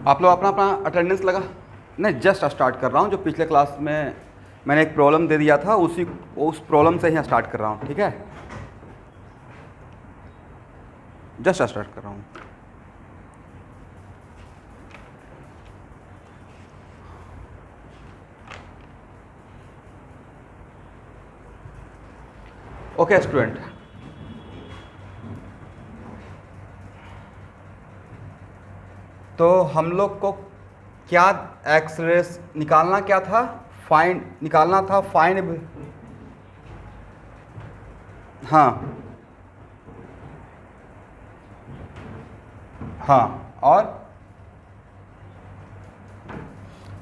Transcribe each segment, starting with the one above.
आप लोग अपना अपना अटेंडेंस लगा। नहीं, जस्ट स्टार्ट कर रहा हूँ। जो पिछले क्लास में मैंने एक प्रॉब्लम दे दिया था उस प्रॉब्लम से ही स्टार्ट कर रहा हूँ, ठीक है। जस्ट स्टार्ट कर रहा हूँ। ओके स्टूडेंट, तो हम लोग को क्या एक्सेलरेशन निकालना क्या था, फाइंड निकालना था, फाइंड। हाँ हाँ, और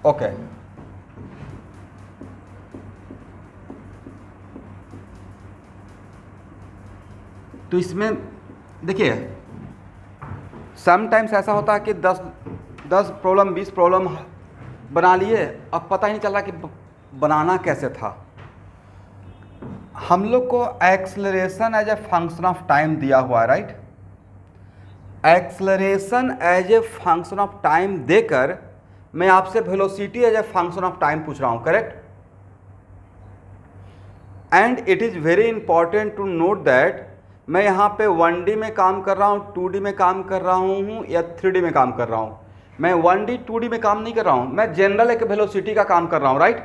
ओके तो इसमें देखिए, समटाइम्स ऐसा होता है कि 10 प्रॉब्लम 20 प्रॉब्लम बना लिए, अब पता ही नहीं चल रहा कि बनाना कैसे था। हम लोग को acceleration as a function of time दिया हुआ है, right. Acceleration as a function of time देकर मैं आपसे velocity as a function of time पूछ रहा हूं, correct. And it is very important to note that मैं यहाँ पे 1D में काम कर रहा हूँ, 2D में काम कर रहा हूँ या 3D में काम कर रहा हूँ। मैं 1D 2D में काम नहीं कर रहा हूँ, मैं जनरल एक वेलोसिटी का काम कर रहा हूँ, राइट।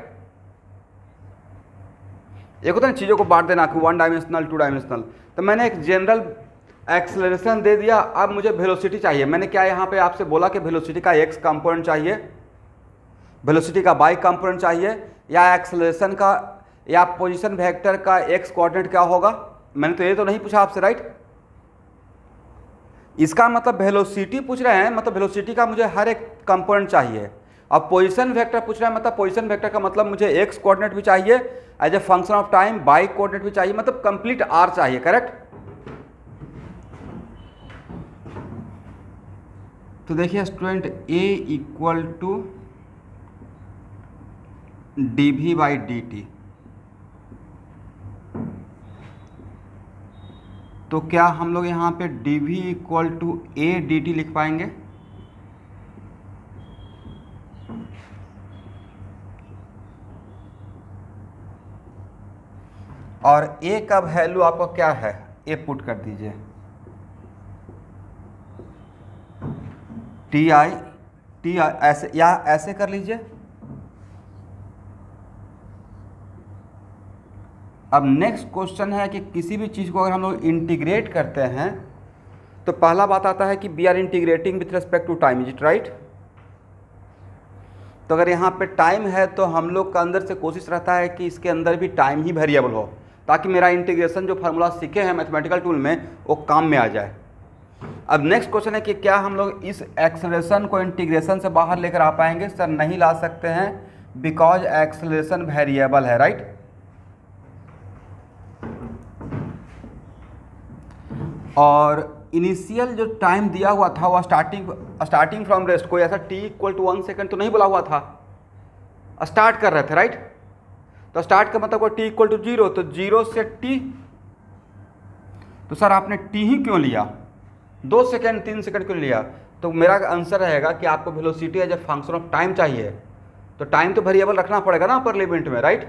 एक होता है चीज़ों को बांट देना कि 1 डायमेंशनल 2 डायमेंशनल, तो मैंने एक जनरल एक्सेलरेशन दे दिया। अब मुझे वेलोसिटी चाहिए। मैंने क्या यहाँ पे आपसे बोला कि वेलोसिटी का एक्स कंपोनेंट चाहिए, वेलोसिटी का वाई कंपोनेंट चाहिए, या एक्सेलरेशन का या पोजीशन वेक्टर का एक्स कोऑर्डिनेट क्या होगा। मैंने तो ये तो नहीं पूछा आपसे, राइट। इसका मतलब वेलोसिटी पूछ रहे हैं, मतलब वेलोसिटी का मुझे हर एक कंपोनेंट चाहिए। अब पोजीशन वेक्टर पूछ रहे हैं, मतलब पोजीशन वेक्टर का मतलब मुझे एक्स कोऑर्डिनेट भी चाहिए as a function of time, y coordinate भी चाहिए, मतलब कंप्लीट आर चाहिए, करेक्ट। तो देखिए student, a equal to dv by dt, तो क्या हम लोग यहाँ पे dv equal to a dt लिख पाएंगे। और a का वैल्यू आपका क्या है, a पुट कर दीजिए, टी ऐसे या ऐसे कर लीजिए। अब नेक्स्ट क्वेश्चन है कि किसी भी चीज़ को अगर हम लोग इंटीग्रेट करते हैं तो पहला बात आता है कि we are integrating with respect to time, is it right. तो अगर यहाँ पे टाइम है तो हम लोग का अंदर से कोशिश रहता है कि इसके अंदर भी टाइम ही वेरिएबल हो, ताकि मेरा इंटीग्रेशन जो फार्मूला सीखे हैं मैथमेटिकल टूल में वो काम में आ जाए। अब नेक्स्ट क्वेश्चन है कि क्या हम लोग इस एक्सेलरेशन को इंटीग्रेशन से बाहर लेकर आ पाएंगे। सर नहीं ला सकते हैं, बिकॉज एक्सेलरेशन वेरिएबल है, राइट। और इनिशियल जो टाइम दिया हुआ था वो स्टार्टिंग फ्रॉम रेस्ट, कोई ऐसा t इक्वल टू 1 सेकेंड तो नहीं बोला हुआ था, स्टार्ट कर रहे थे, राइट। तो स्टार्ट का मतलब कोई t इक्वल टू 0, तो 0 से t, तो सर आपने t ही क्यों लिया, 2 सेकेंड 3 सेकेंड क्यों लिया। तो मेरा आंसर रहेगा कि आपको velocity as a function of time चाहिए, तो टाइम तो वेरिएबल रखना पड़ेगा ना अपर लिमिट में, राइट।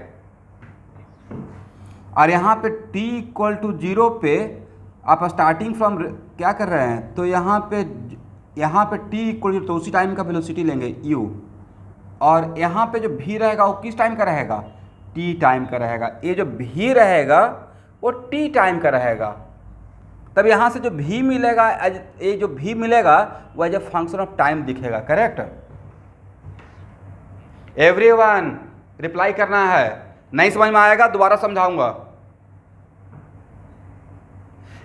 और यहाँ पे t इक्वल टू 0 पे आप स्टार्टिंग फ्रॉम क्या कर रहे हैं, तो यहाँ पे t इक्वल टू, तो उसी टाइम का वेलोसिटी लेंगे u, और यहाँ पे जो v रहेगा वो किस टाइम का रहेगा, t टाइम का रहेगा। ये जो v रहेगा वो t टाइम का रहेगा। तब यहाँ से जो v मिलेगा, ये जो v मिलेगा वो as a function of time दिखेगा, करेक्ट। एवरीवन रिप्लाई करना है, नहीं समझ में आएगा दोबारा समझाऊंगा।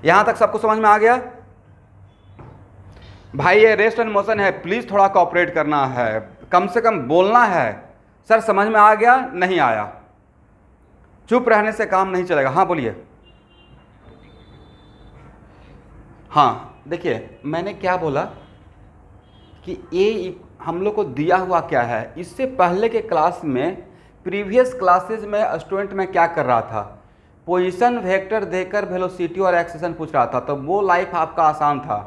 यहां तक सबको समझ में आ गया भाई। ये रेस्ट एंड मोशन है, प्लीज थोड़ा कोऑपरेट करना है, कम से कम बोलना है। सर समझ में आ गया, नहीं आया, चुप रहने से काम नहीं चलेगा। हाँ बोलिए। हाँ देखिए, मैंने क्या बोला कि ए हम लोग को दिया हुआ क्या है। इससे पहले के क्लास में, प्रीवियस क्लासेज में स्टूडेंट में क्या कर रहा था, पोजीशन वेक्टर देकर वेलोसिटी और एक्सेलरेशन पूछ रहा था, तो वो लाइफ आपका आसान था।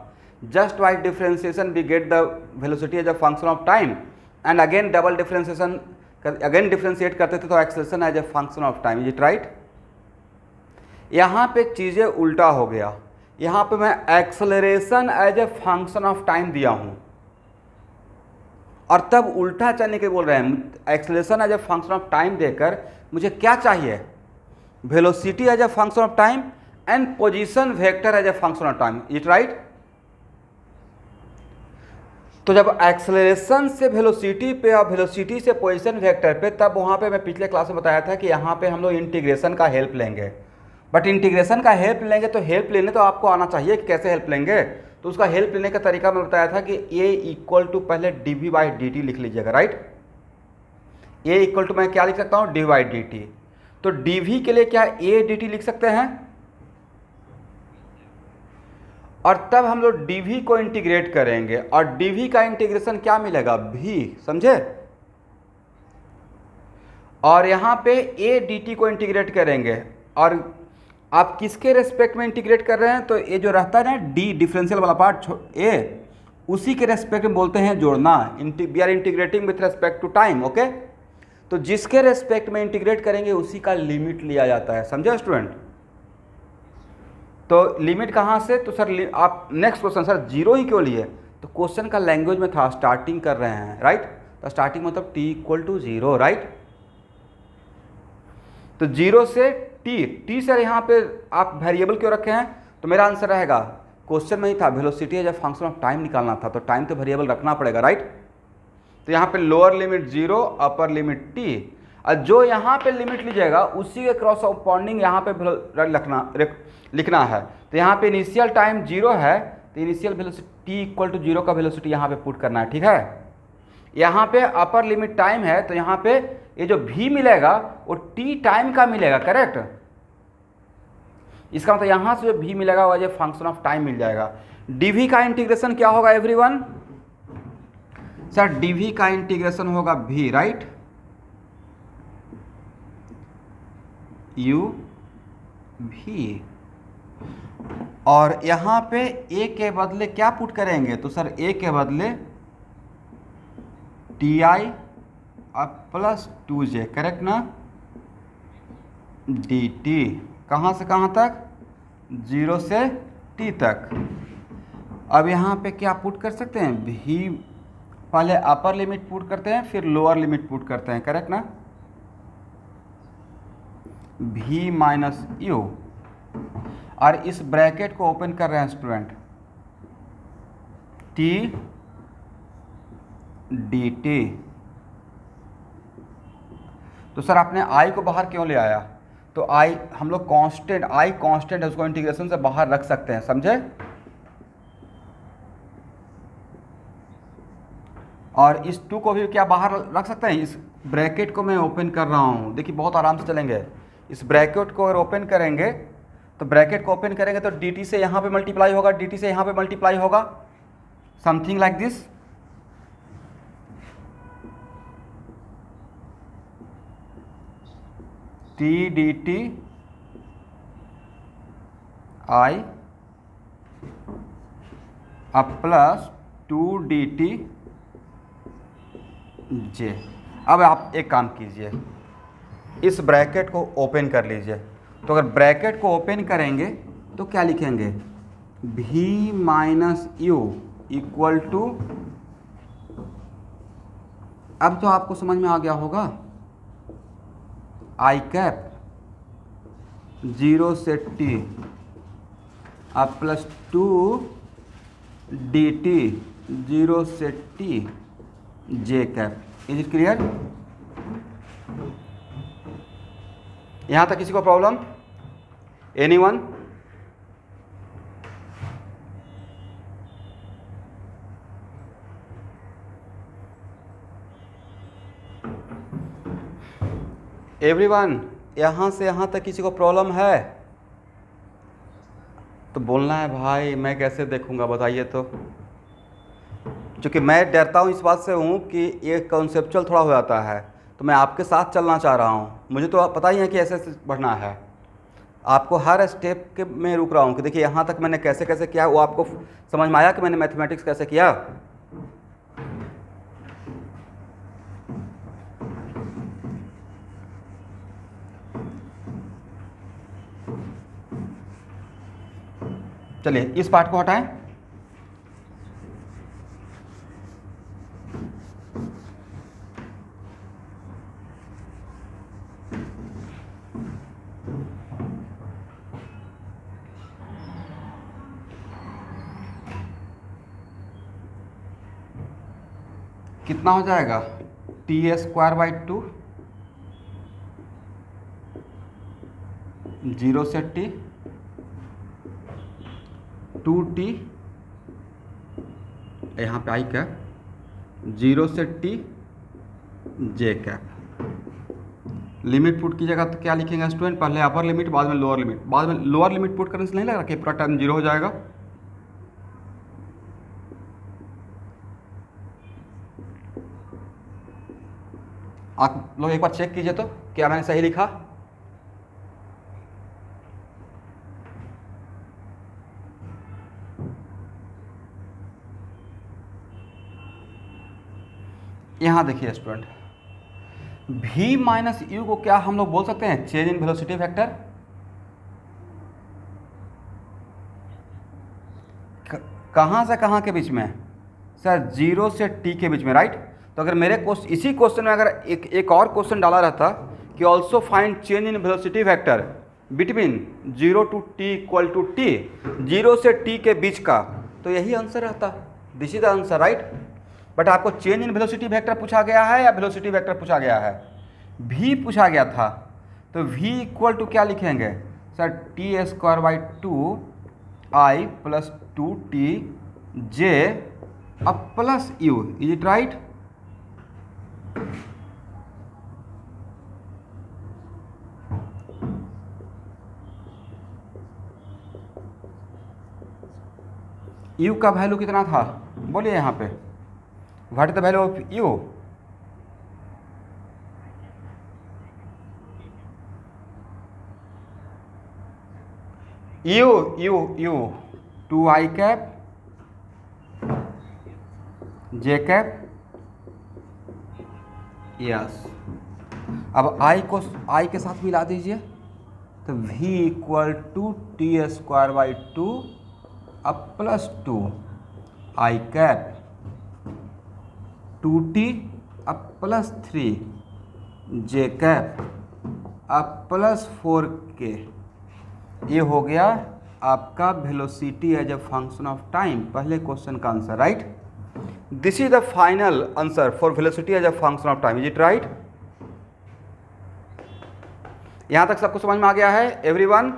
just by differentiation we get the velocity as a function of time, and again double differentiation again differentiate करते थे तो acceleration as a function of time. Is it right? यहाँ पे चीज़ें उल्टा हो गया. यहाँ पे मैं acceleration as a function of time दिया हूँ और तब उल्टा चलने के बोल रहे हैं. Acceleration as a function of time देकर मुझे क्या चाहिए? Velocity as a function of time and position vector as a function of time. Is it right? तो जब एक्सेलरेशन से वेलोसिटी पे और वेलोसिटी से पोजीशन वेक्टर पे, तब वहाँ पे मैं पिछले क्लास में बताया था कि यहाँ पे हम लोग इंटीग्रेशन का हेल्प लेंगे. बट इंटीग्रेशन का हेल्प लेंगे तो हेल्प लेने तो आपको आना चाहिए कि कैसे हेल्प लेंगे. तो उसका हेल्प लेने का तरीका मैं बताया था कि a इक्वल टू पहले dv/dt लिख लीजिएगा. राइट? a इक्वल टू मैं क्या लिख सकता हूँ? dv/dt. तो dv के लिए क्या a dt लिख सकते हैं और तब हम लोग dv को इंटीग्रेट करेंगे और dv का इंटीग्रेशन क्या मिलेगा? v. समझे? और यहाँ पे a dt को इंटीग्रेट करेंगे और आप किसके रेस्पेक्ट में इंटीग्रेट कर रहे हैं? तो ये जो रहता है ना d डिफरेंशियल वाला पार्ट a, उसी के रेस्पेक्ट में बोलते हैं जोड़ना. We are integrating with respect to time. Okay? तो जिसके रेस्पेक्ट में इंटीग्रेट करेंगे उसी का लिमिट लिया जाता है. समझे स्टूडेंट? तो लिमिट कहाँ से? तो सर आप नेक्स्ट क्वेश्चन, सर जीरो ही क्यों लिए? तो क्वेश्चन का लैंग्वेज में था स्टार्टिंग कर रहे हैं. राइट? तो स्टार्टिंग मतलब t इक्वल टू 0. राइट? तो 0 से t सर यहाँ पे आप वेरिएबल क्यों रखे हैं? तो मेरा आंसर रहेगा, क्वेश्चन में ही था velocity as a function of time निकालना था, तो टाइम तो वेरिएबल रखना पड़ेगा. राइट? तो यहाँ पे lower limit 0, upper limit t, और जो यहाँ पे लिमिट लीजिएगा उसी के क्रॉस कॉरस्पॉन्डिंग यहाँ पे लिखना है. तो यहाँ पे इनिशियल टाइम 0 है तो initial velocity t equal to 0 का वेलोसिटी यहाँ पे पुट करना है. ठीक है? यहाँ पे अपर लिमिट टाइम है तो यहाँ पे ये जो v मिलेगा वो t टाइम का मिलेगा. करेक्ट? इसका मतलब यहाँ से जो v मिलेगा वो as a function of time मिल जाएगा. dv का इंटीग्रेशन क्या होगा एवरीवन? सर dv का इंटीग्रेशन होगा v. राइट? u v. और यहाँ पे a के बदले क्या पुट करेंगे? तो सर a के बदले ti प्लस 2j. करेक्ट ना? dt. कहाँ से कहाँ तक? 0 से t तक. अब यहाँ पे क्या पुट कर सकते हैं? v पहले अपर लिमिट पुट करते हैं फिर लोअर लिमिट पुट करते हैं. करेक्ट ना? v माइनस u, और इस ब्रैकेट को ओपन कर रहे हैं स्टूडेंट, t dt. तो सर आपने i को बाहर क्यों ले आया? तो i हम लोग कांस्टेंट, i कांस्टेंट है, उसको इंटीग्रेशन से बाहर रख सकते हैं. समझे? और इस 2 को भी क्या बाहर रख सकते हैं? इस ब्रैकेट को मैं ओपन कर रहा हूँ. देखिए बहुत आराम से चलेंगे. इस ब्रैकेट को अगर ओपन करेंगे तो ब्रैकेट को ओपन करेंगे तो dt से यहाँ पे मल्टीप्लाई होगा, dt से यहाँ पे मल्टीप्लाई होगा, something like this. t dt i अब प्लस 2 dt j. अब आप एक काम कीजिए, इस ब्रैकेट को ओपन कर लीजिए. तो अगर ब्रैकेट को ओपन करेंगे तो क्या लिखेंगे? v minus u equal to, अब तो आपको समझ में आ गया होगा, i कैप 0 से t अब प्लस 2 dt 0 से t j cap. Is it clear? यहाँ तक किसी को प्रॉब्लम? एनीवन? एवरीवन? यहाँ से यहाँ तक किसी को प्रॉब्लम है तो बोलना है भाई, मैं कैसे देखूंगा बताइए. तो क्योंकि मैं डरता हूँ इस बात से हूँ कि ये कॉन्सेप्चुअल थोड़ा हो जाता है, तो मैं आपके साथ चलना चाह रहा हूँ. मुझे तो पता ही है कि ऐसे बढ़ना है. आपको हर स्टेप के में रुक रहा हूँ कि देखिए यहाँ तक मैंने कैसे कैसे किया, वो आपको समझ में आया कि मैंने मैथमेटिक्स कैसे किया। चलिए इस पार्ट को हटाएं। कितना हो जाएगा t² 2 0 से t 2t, यहाँ पे आई कैप 0 से t j cap. Limit put कीजिएगा तो क्या लिखेंगे स्टूडेंट, पहले अपर लिमिट बाद में लोअर लिमिट, बाद में लोअर लिमिट पुट करने से नहीं लग रहा कि पूरा टर्म 0 हो जाएगा। आप लोग एक बार चेक कीजिए तो क्या मैंने सही लिखा। यहां देखिए स्टूडेंट, v माइनस यू को क्या हम लोग बोल सकते हैं, चेंज इन वेलोसिटी वेक्टर। कहां से कहां के बीच में सर, 0 से t के बीच में, राइट। तो अगर मेरे इसी क्वेश्चन में अगर एक और क्वेश्चन डाला रहता कि also find change in velocity vector between 0 to t equal to t, 0 से t के बीच का, तो यही आंसर रहता। This is the answer, right. But आपको चेंज इन वेलोसिटी वेक्टर पूछा गया है या वेलोसिटी वेक्टर पूछा गया है, v पूछा गया था। तो v इक्वल टू क्या लिखेंगे sir, t² 2 i plus 2t j अब plus u, is it right. u का वैल्यू कितना था बोलिए यहाँ पे, what is the value of u। u 2i cap j cap, yes. अब i के साथ मिला दीजिए तो v इक्वल टू t² 2 अब प्लस 2 i कैप 2t अब प्लस 3 j कैप अब प्लस 4k। ये हो गया आपका velocity as a function of time, पहले क्वेश्चन का answer, right. This is the final answer for velocity as a function of time, is it right. यहां तक सबको समझ में आ गया है एवरीवन।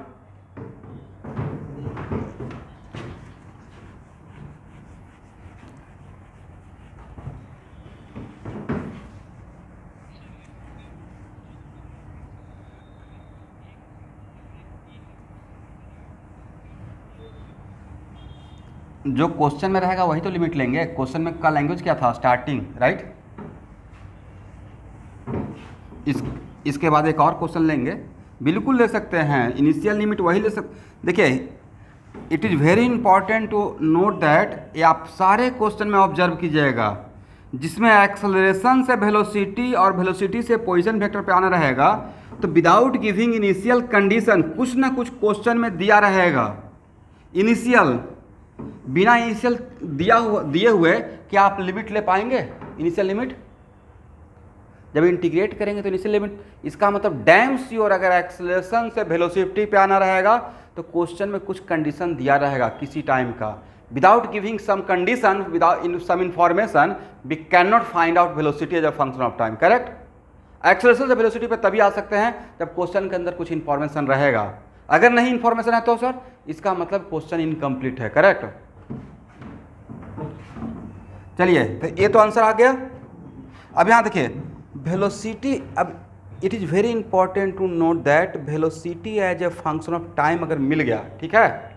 जो क्वेश्चन में रहेगा वही तो लिमिट लेंगे। क्वेश्चन में का लैंग्वेज क्या था, स्टार्टिंग, राइट। इसके बाद एक और क्वेश्चन लेंगे, बिल्कुल ले सकते हैं, इनिशियल लिमिट वही ले सकते। देखिए it is very important to note that, ये आप सारे क्वेश्चन में ऑब्जर्व कीजिएगा जिसमें एक्सेलरेशन से वेलोसिटी और वेलोसिटी से पोजीशन वेक्टर पे आना रहेगा, तो विदाउट गिविंग इनिशियल कंडीशन कुछ ना कुछ क्वेश्चन में दिया रहेगा। इनिशियल, बिना इनिशियल दिए हुए क्या आप लिमिट ले पाएंगे, इनिशियल लिमिट। जब इंटीग्रेट करेंगे तो इनिशियल लिमिट, इसका मतलब डैम श्योर अगर एक्सेलरेशन से वेलोसिटी पे आना रहेगा तो क्वेश्चन में कुछ कंडीशन दिया रहेगा किसी टाइम का। Without giving some condition, without some information, we can not find out velocity as a function of time, correct. Acceleration से वेलोसिटी पे तभी आ सकते हैं जब क्वेश्चन के अंदर कुछ इंफॉर्मेशन रहेगा। अगर नहीं इंफॉर्मेशन है तो सर इसका मतलब क्वेश्चन इनकम्प्लीट है, करेक्ट। चलिए तो ये तो आंसर आ गया। अब यहाँ देखिए वेलोसिटी, अब it is very important to note that velocity as a function of time अगर मिल गया, ठीक है।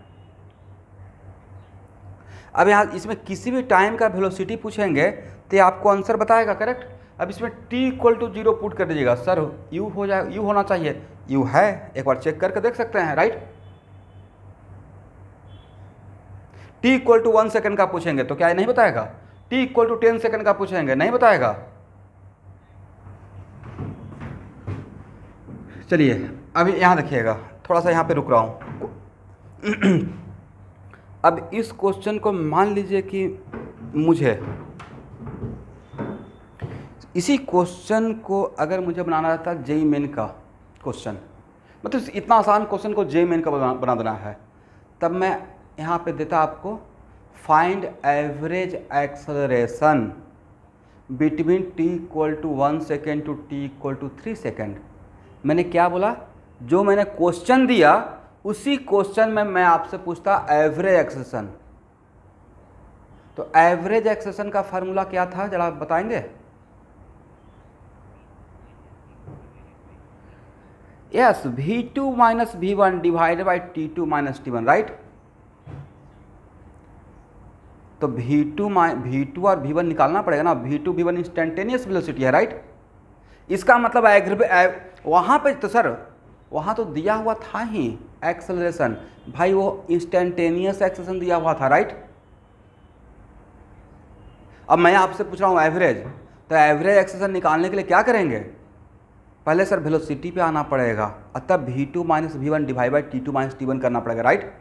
अब यहाँ इसमें किसी भी टाइम का वेलोसिटी पूछेंगे तो ये आपको आंसर बताएगा, करेक्ट। अब इसमें t इक्वल टू 0 पुट कर दीजिएगा। सर u हो जाए, u होना चाहिए, u है, एक बार चेक करके देख सकते हैं, right. t equal to 1 second का पूछेंगे तो क्या ये नहीं बताएगा? t इक्वल टू 10 सेकेंड का पूछेंगे, नहीं बताएगा। चलिए अभी यहाँ देखिएगा, थोड़ा सा यहाँ पे रुक रहा हूँ। अब इस क्वेश्चन को मान लीजिए कि मुझे इसी क्वेश्चन को अगर मुझे बनाना रहता जेईई मेन का क्वेश्चन, मतलब इतना आसान क्वेश्चन को जेईई मेन का बना देना है, तब मैं यहाँ पे देता आपको find average acceleration between t equal to 1 second to t equal to 3 second. मैंने क्या बोला? जो मैंने क्वेश्चन दिया उसी क्वेश्चन में मैं आपसे पूछता एवरेज एक्सेलरेशन। तो एवरेज एक्सेलरेशन का फार्मूला क्या था, जरा बताएंगे? Yes, v2 minus v1 divided by t2 minus t1, right. तो v2 और v1 निकालना पड़ेगा ना। v2 v1 इंस्टेंटेनियस वेलोसिटी है, राइट। इसका मतलब वहाँ पे तो सर वहाँ तो दिया हुआ था ही एक्सेलरेशन, भाई वो इंस्टेंटेनियस एक्सेलरेशन दिया हुआ था, राइट। अब मैं आपसे पूछ रहा हूँ एवरेज, तो एवरेज एक्सेलरेशन निकालने के लिए क्या करेंगे? पहले सर वेलोसिटी पे आना पड़ेगा, अतः v2 minus v1 divide by t2 minus t1 करना पड़ेगा, राइट।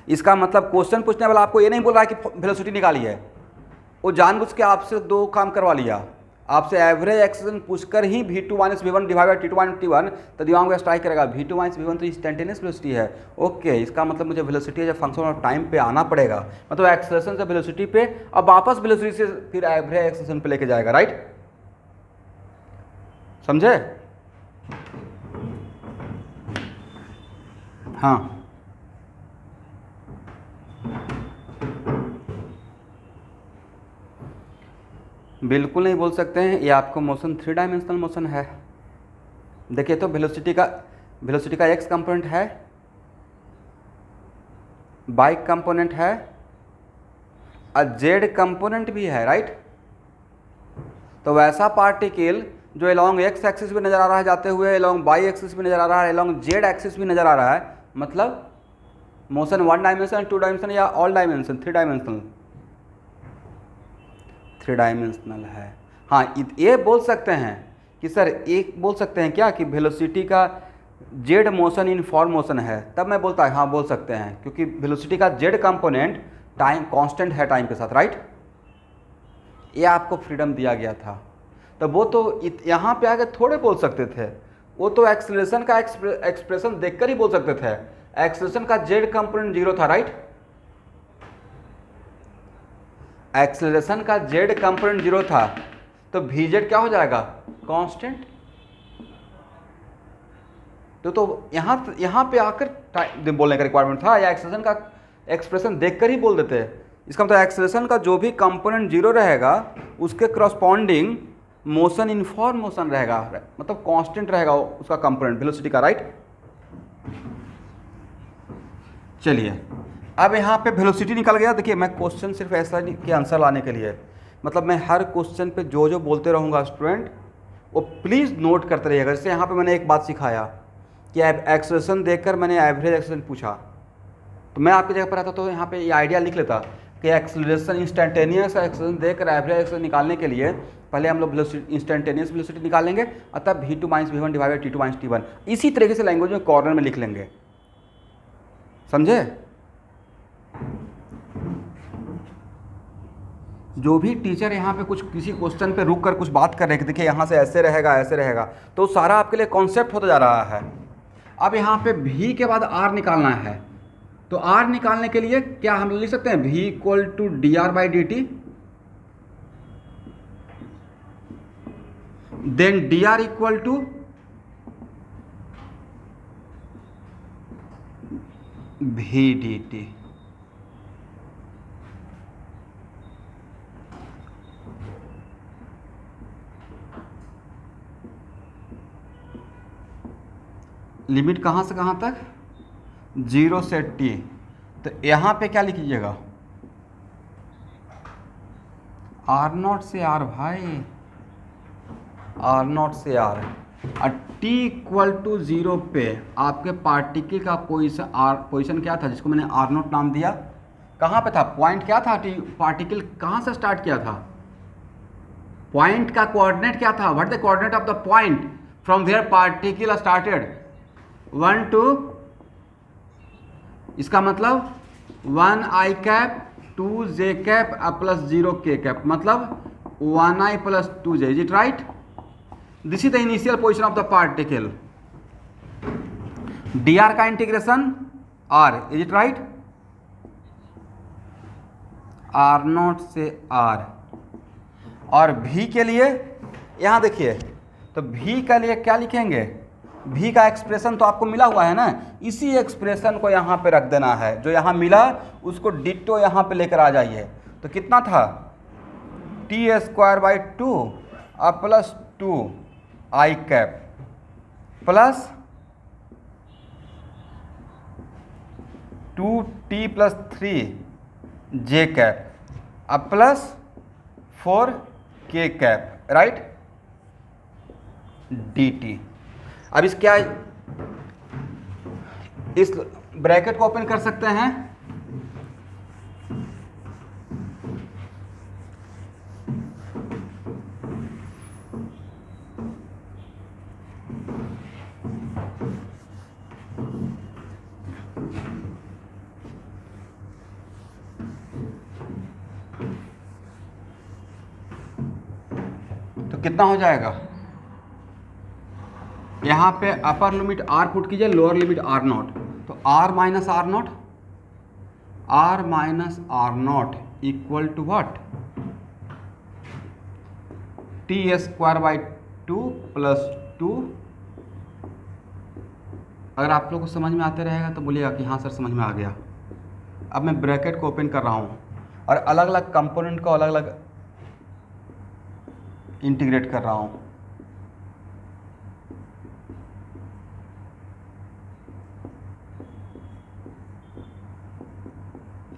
इसका मतलब क्वेश्चन पूछने वाला आपको ये नहीं बोल रहा है कि वेलोसिटी निकाली है, वो जानबूझ के आपसे दो काम करवा लिया। आपसे एवरेज एक्सेलरेशन पूछकर ही v2 minus v1 divide by t2 minus t1, तो दिमाग में स्ट्राइक करेगा v2 माइनस v1 तो इंस्टेंटेनियस वेलोसिटी है। ओके, इसका मतलब मुझे velocity as function of time पे आना पड़ेगा, मतलब एक्सेलरेशन से वेलोसिटी पे, अब वापस वेलोसिटी से फिर एवरेज एक्सेलरेशन पे लेके जाएगा, राइट। समझे? हाँ, बिल्कुल नहीं बोल सकते हैं, ये आपको मोशन 3 डायमेंशनल मोशन है। देखिए तो वेलोसिटी का एक्स कंपोनेंट है, वाई कंपोनेंट है और जेड कंपोनेंट भी है, राइट। तो वैसा पार्टिकल जो एलोंग एक्स एक्सिस भी नज़र आ रहा है जाते हुए, एलोंग वाई एक्सिस भी नज़र आ रहा है, एलोंग जेड एक्सिस भी नज़र आ रहा है, मतलब मोशन 1 डायमेंशन, 2 डायमेंशन या ऑल डायमेंशन, 3 डायमेंशनल है। हाँ, ये बोल सकते हैं कि सर एक बोल सकते हैं क्या कि वेलोसिटी का Z motion in form motion है, तब मैं बोलता है हाँ बोल सकते हैं, क्योंकि वेलोसिटी का जेड कंपोनेंट टाइम कांस्टेंट है टाइम के साथ, राइट। ये आपको फ्रीडम दिया गया था, तो वो तो यहाँ पे आके थोड़े बोल सकते थे, वो तो एक्सेलरेशन का एक्सप्रेशन देखकर ही बोल सकते थे। एक्सेलरेशन का जेड कंपोनेंट 0 था, राइट। एक्सेलरेशन का जेड कंपोनेंट 0 था, तो vz क्या हो जाएगा? कांस्टेंट। तो यहाँ पे आकर बोलने का रिक्वायरमेंट था, या एक्सेलरेशन का एक्सप्रेशन देखकर ही बोल देते। इसका मतलब एक्सेलरेशन का जो भी कंपोनेंट 0 रहेगा उसके corresponding motion in form motion रहेगा, मतलब कांस्टेंट रहेगा उसका कंपोनेंट वेलोसिटी का, राइट। चलिए अब यहाँ पे वेलोसिटी निकल गया। देखिए मैं क्वेश्चन सिर्फ ऐसा नहीं कि आंसर लाने के लिए, मतलब मैं हर क्वेश्चन पे जो जो बोलते रहूँगा स्टूडेंट, वो प्लीज़ नोट करते रहिएगा। जैसे यहाँ पे मैंने एक बात सिखाया कि एक्सेलरेशन देखकर मैंने एवरेज एक्सेलरेशन पूछा, तो मैं आपकी जगह पर आता तो यहाँ पे ये आइडिया लिख लेता कि एक्सेलरेशन इंस्टेंटेनियस एक्सेलरेशन देखकर एवरेज एक्सेलरेशन निकालने के लिए पहले हम लोग इंस्टेंटेनियस वेलोसिटी निकालेंगे, अतः v2 minus v1 divide by t2 minus t1। इसी तरीके से लैंग्वेज में कॉर्नर में लिख लेंगे, समझे। जो भी टीचर यहाँ पे कुछ किसी क्वेश्चन पे रुक कर कुछ बात कर रहे हैं कि देखिए यहाँ से ऐसे रहेगा, तो सारा आपके लिए कॉन्सेप्ट होता जा रहा है। अब यहाँ पे v के बाद r निकालना है, तो r निकालने के लिए क्या हम लिख सकते हैं? v equal to d r by D t, then d r equal to v d t. Limit कहाँ से कहाँ तक? 0 से t। तो यहाँ पे क्या लिख लीजिएगा? r0 से r, भाई आर नॉट से आर, और टी इक्वल टू 0 पे आपके पार्टिकल का पोजिशन क्या था, जिसको मैंने आर नॉट नाम दिया, कहाँ पे था, पॉइंट क्या था, टी पार्टिकल कहाँ से स्टार्ट किया था, पॉइंट का कोऑर्डिनेट क्या था, what the coordinate of the point from where particle started, 1 to, इसका मतलब 1 i cap 2 j cap plus 0 k cap, मतलब 1 i plus 2 j, is it right? This is the initial position of the particle. dr का integration r, is it right? r naught से r, और v के लिए यहाँ देखिए, तो v के लिए क्या लिखेंगे, v का एक्सप्रेशन तो आपको मिला हुआ है ना, इसी एक्सप्रेशन को यहाँ पे रख देना है, जो यहाँ मिला उसको डिट्टो यहाँ पे लेकर आ जाइए। तो कितना था, t² और plus 2 i cap plus 2t plus 3 j cap अब plus 4 k cap, right, dt। अब इस क्या, इस ब्रैकेट को ओपन कर सकते हैं, तो कितना हो जाएगा, यहाँ पे अपर लिमिट r पुट कीजिए, लोअर लिमिट r नॉट, तो r minus r naught, r minus r naught equal to what, t² plus 2। अगर आप लोग को समझ में आते रहेगा तो बोलिएगा कि हाँ सर समझ में आ गया। अब मैं ब्रैकेट को ओपन कर रहा हूँ और अलग अलग कंपोनेंट को अलग अलग इंटीग्रेट कर रहा हूँ।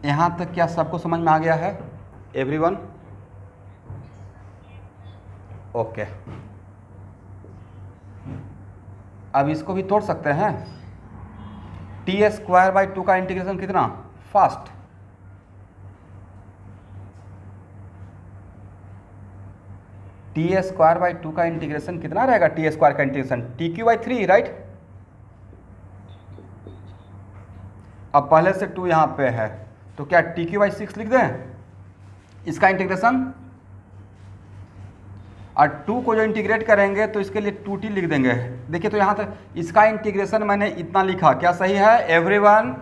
यहाँ तक क्या सबको समझ में आ गया है, एवरीवन? ओके, अब इसको भी तोड़ सकते हैं। t² का इंटीग्रेशन कितना फास्ट, t² का इंटीग्रेशन कितना रहेगा, t² का इंटीग्रेशन tq/3, राइट। अब पहले से 2 यहाँ पे है तो क्या tq/6 लिख दें इसका इंटीग्रेशन, और 2 को जो इंटीग्रेट करेंगे तो इसके लिए 2t लिख देंगे। देखिए तो यहाँ तक इसका इंटीग्रेशन मैंने इतना लिखा, क्या सही है एवरीवन?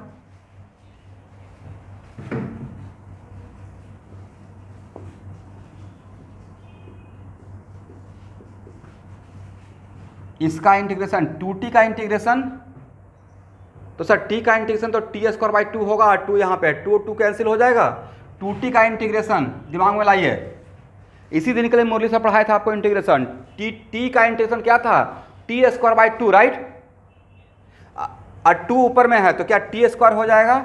इसका इंटीग्रेशन 2t का इंटीग्रेशन, तो सर t का इंटीग्रेशन तो t² होगा, और 2 यहाँ पे 2 कैंसिल हो जाएगा, 2t का इंटीग्रेशन दिमाग में लाइए, इसी दिन के लिए मुरली सर पढ़ाया था आपको इंटीग्रेशन। t का इंटीग्रेशन क्या था, t², राइट, और 2 ऊपर में है तो क्या t² हो जाएगा,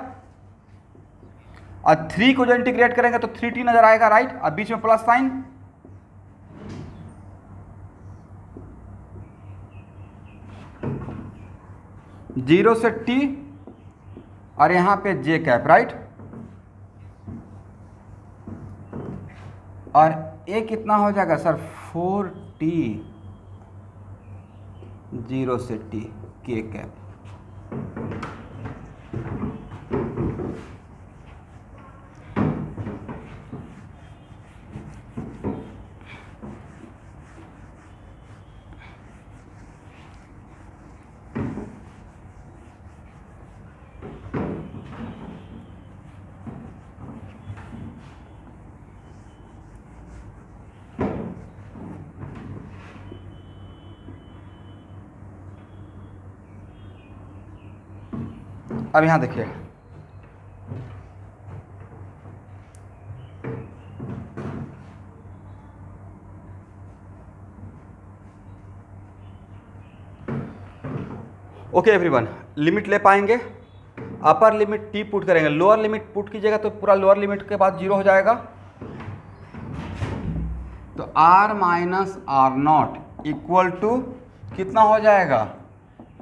और 3 को जो इंटीग्रेट करेंगे तो 3t नजर आएगा, राइट, और बीच में प्लस साइन, जीरो से t और यहाँ पे j कैप, राइट, और ये कितना हो जाएगा सर 4t 0 से t k कैप। अब यहाँ देखिए, ओके एवरीवन, लिमिट ले पाएंगे, अपर लिमिट t पुट करेंगे, लोअर लिमिट पुट कीजिएगा तो पूरा लोअर लिमिट के बाद 0 हो जाएगा, तो r minus r naught equal to कितना हो जाएगा,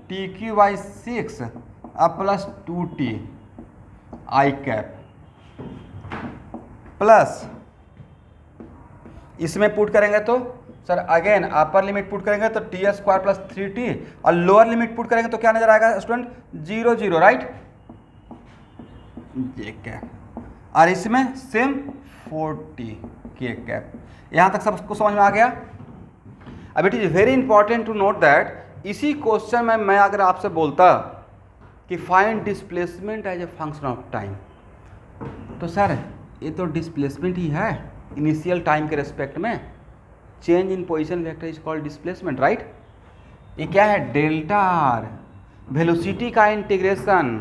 टी क्यू बाई 6 अब plus 2t I cap plus इसमें पुट करेंगे तो sir again upper limit put करेंगे तो टी स्क्वायर प्लस 3t और लोअर लिमिट पुट करेंगे तो क्या नजर आएगा स्टूडेंट, 0 0 राइट, ये कैप और इसमें सेम 4t के कैप। यहाँ तक सबको समझ में आ गया। अब it is very important to note that इसी क्वेश्चन में मैं अगर आपसे बोलता कि find displacement as a function of time, तो सर ये तो डिस्प्लेसमेंट ही है इनिशियल टाइम के रेस्पेक्ट में, change in position vector is called displacement right. ये क्या है, डेल्टा आर वेलोसिटी का इंटीग्रेशन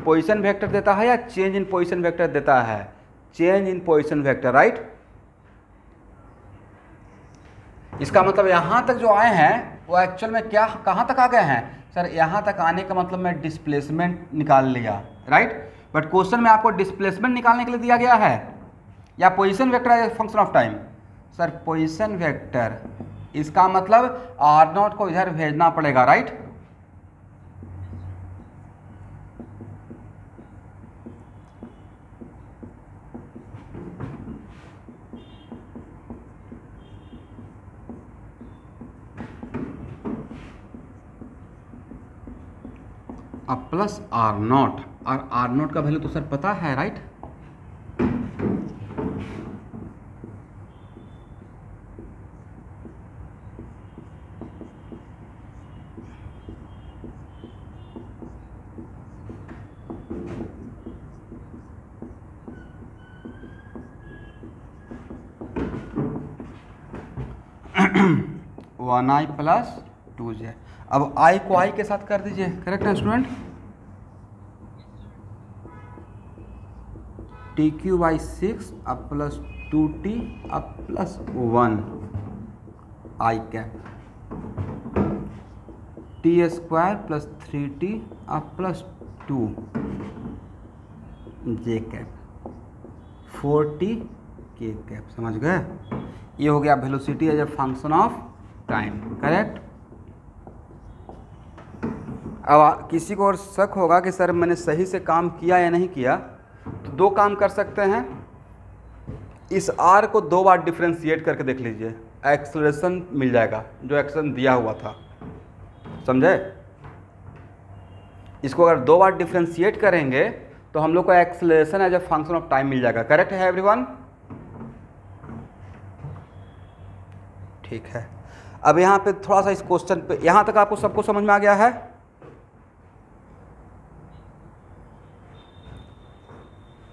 पोजीशन वेक्टर देता है या चेंज इन पोजीशन वेक्टर देता है, change in position vector right. इसका मतलब यहाँ तक जो आए हैं वो एक्चुअल में क्या कहाँ तक आ गए हैं सर, यहाँ तक आने का मतलब मैं डिस्प्लेसमेंट निकाल लिया राइट। बट क्वेश्चन में आपको डिस्प्लेसमेंट निकालने के लिए दिया गया है या position vector as function of time, sir position vector, इसका मतलब आर नॉट को इधर भेजना पड़ेगा राइट। अब प्लस आर नॉट, और आर नॉट का वैल्यू तो सर पता है राइट, वन आई प्लस 2j। अब आई को आई के साथ कर दीजिए, करेक्ट है स्टूडेंट, टी क्यू बाई 6 अब प्लस 2t अब plus 1 I cap T square plus 3t अब प्लस 2 जे कैप 4t के कैप। समझ गए, ये हो गया velocity as a function of time, correct. अब किसी को और शक होगा कि सर मैंने सही से काम किया या नहीं किया, तो दो काम कर सकते हैं, इस r को दो बार डिफ्रेंशिएट करके देख लीजिए, एक्सेलरेशन मिल जाएगा जो एक्सेलरेशन दिया हुआ था, समझे। इसको अगर दो बार डिफ्रेंशिएट करेंगे तो हम लोग को acceleration as a function of time मिल जाएगा, करेक्ट है एवरीवन। ठीक है, अब यहाँ पे थोड़ा सा इस क्वेश्चन पे, यहाँ तक आपको सबको समझ में आ गया है।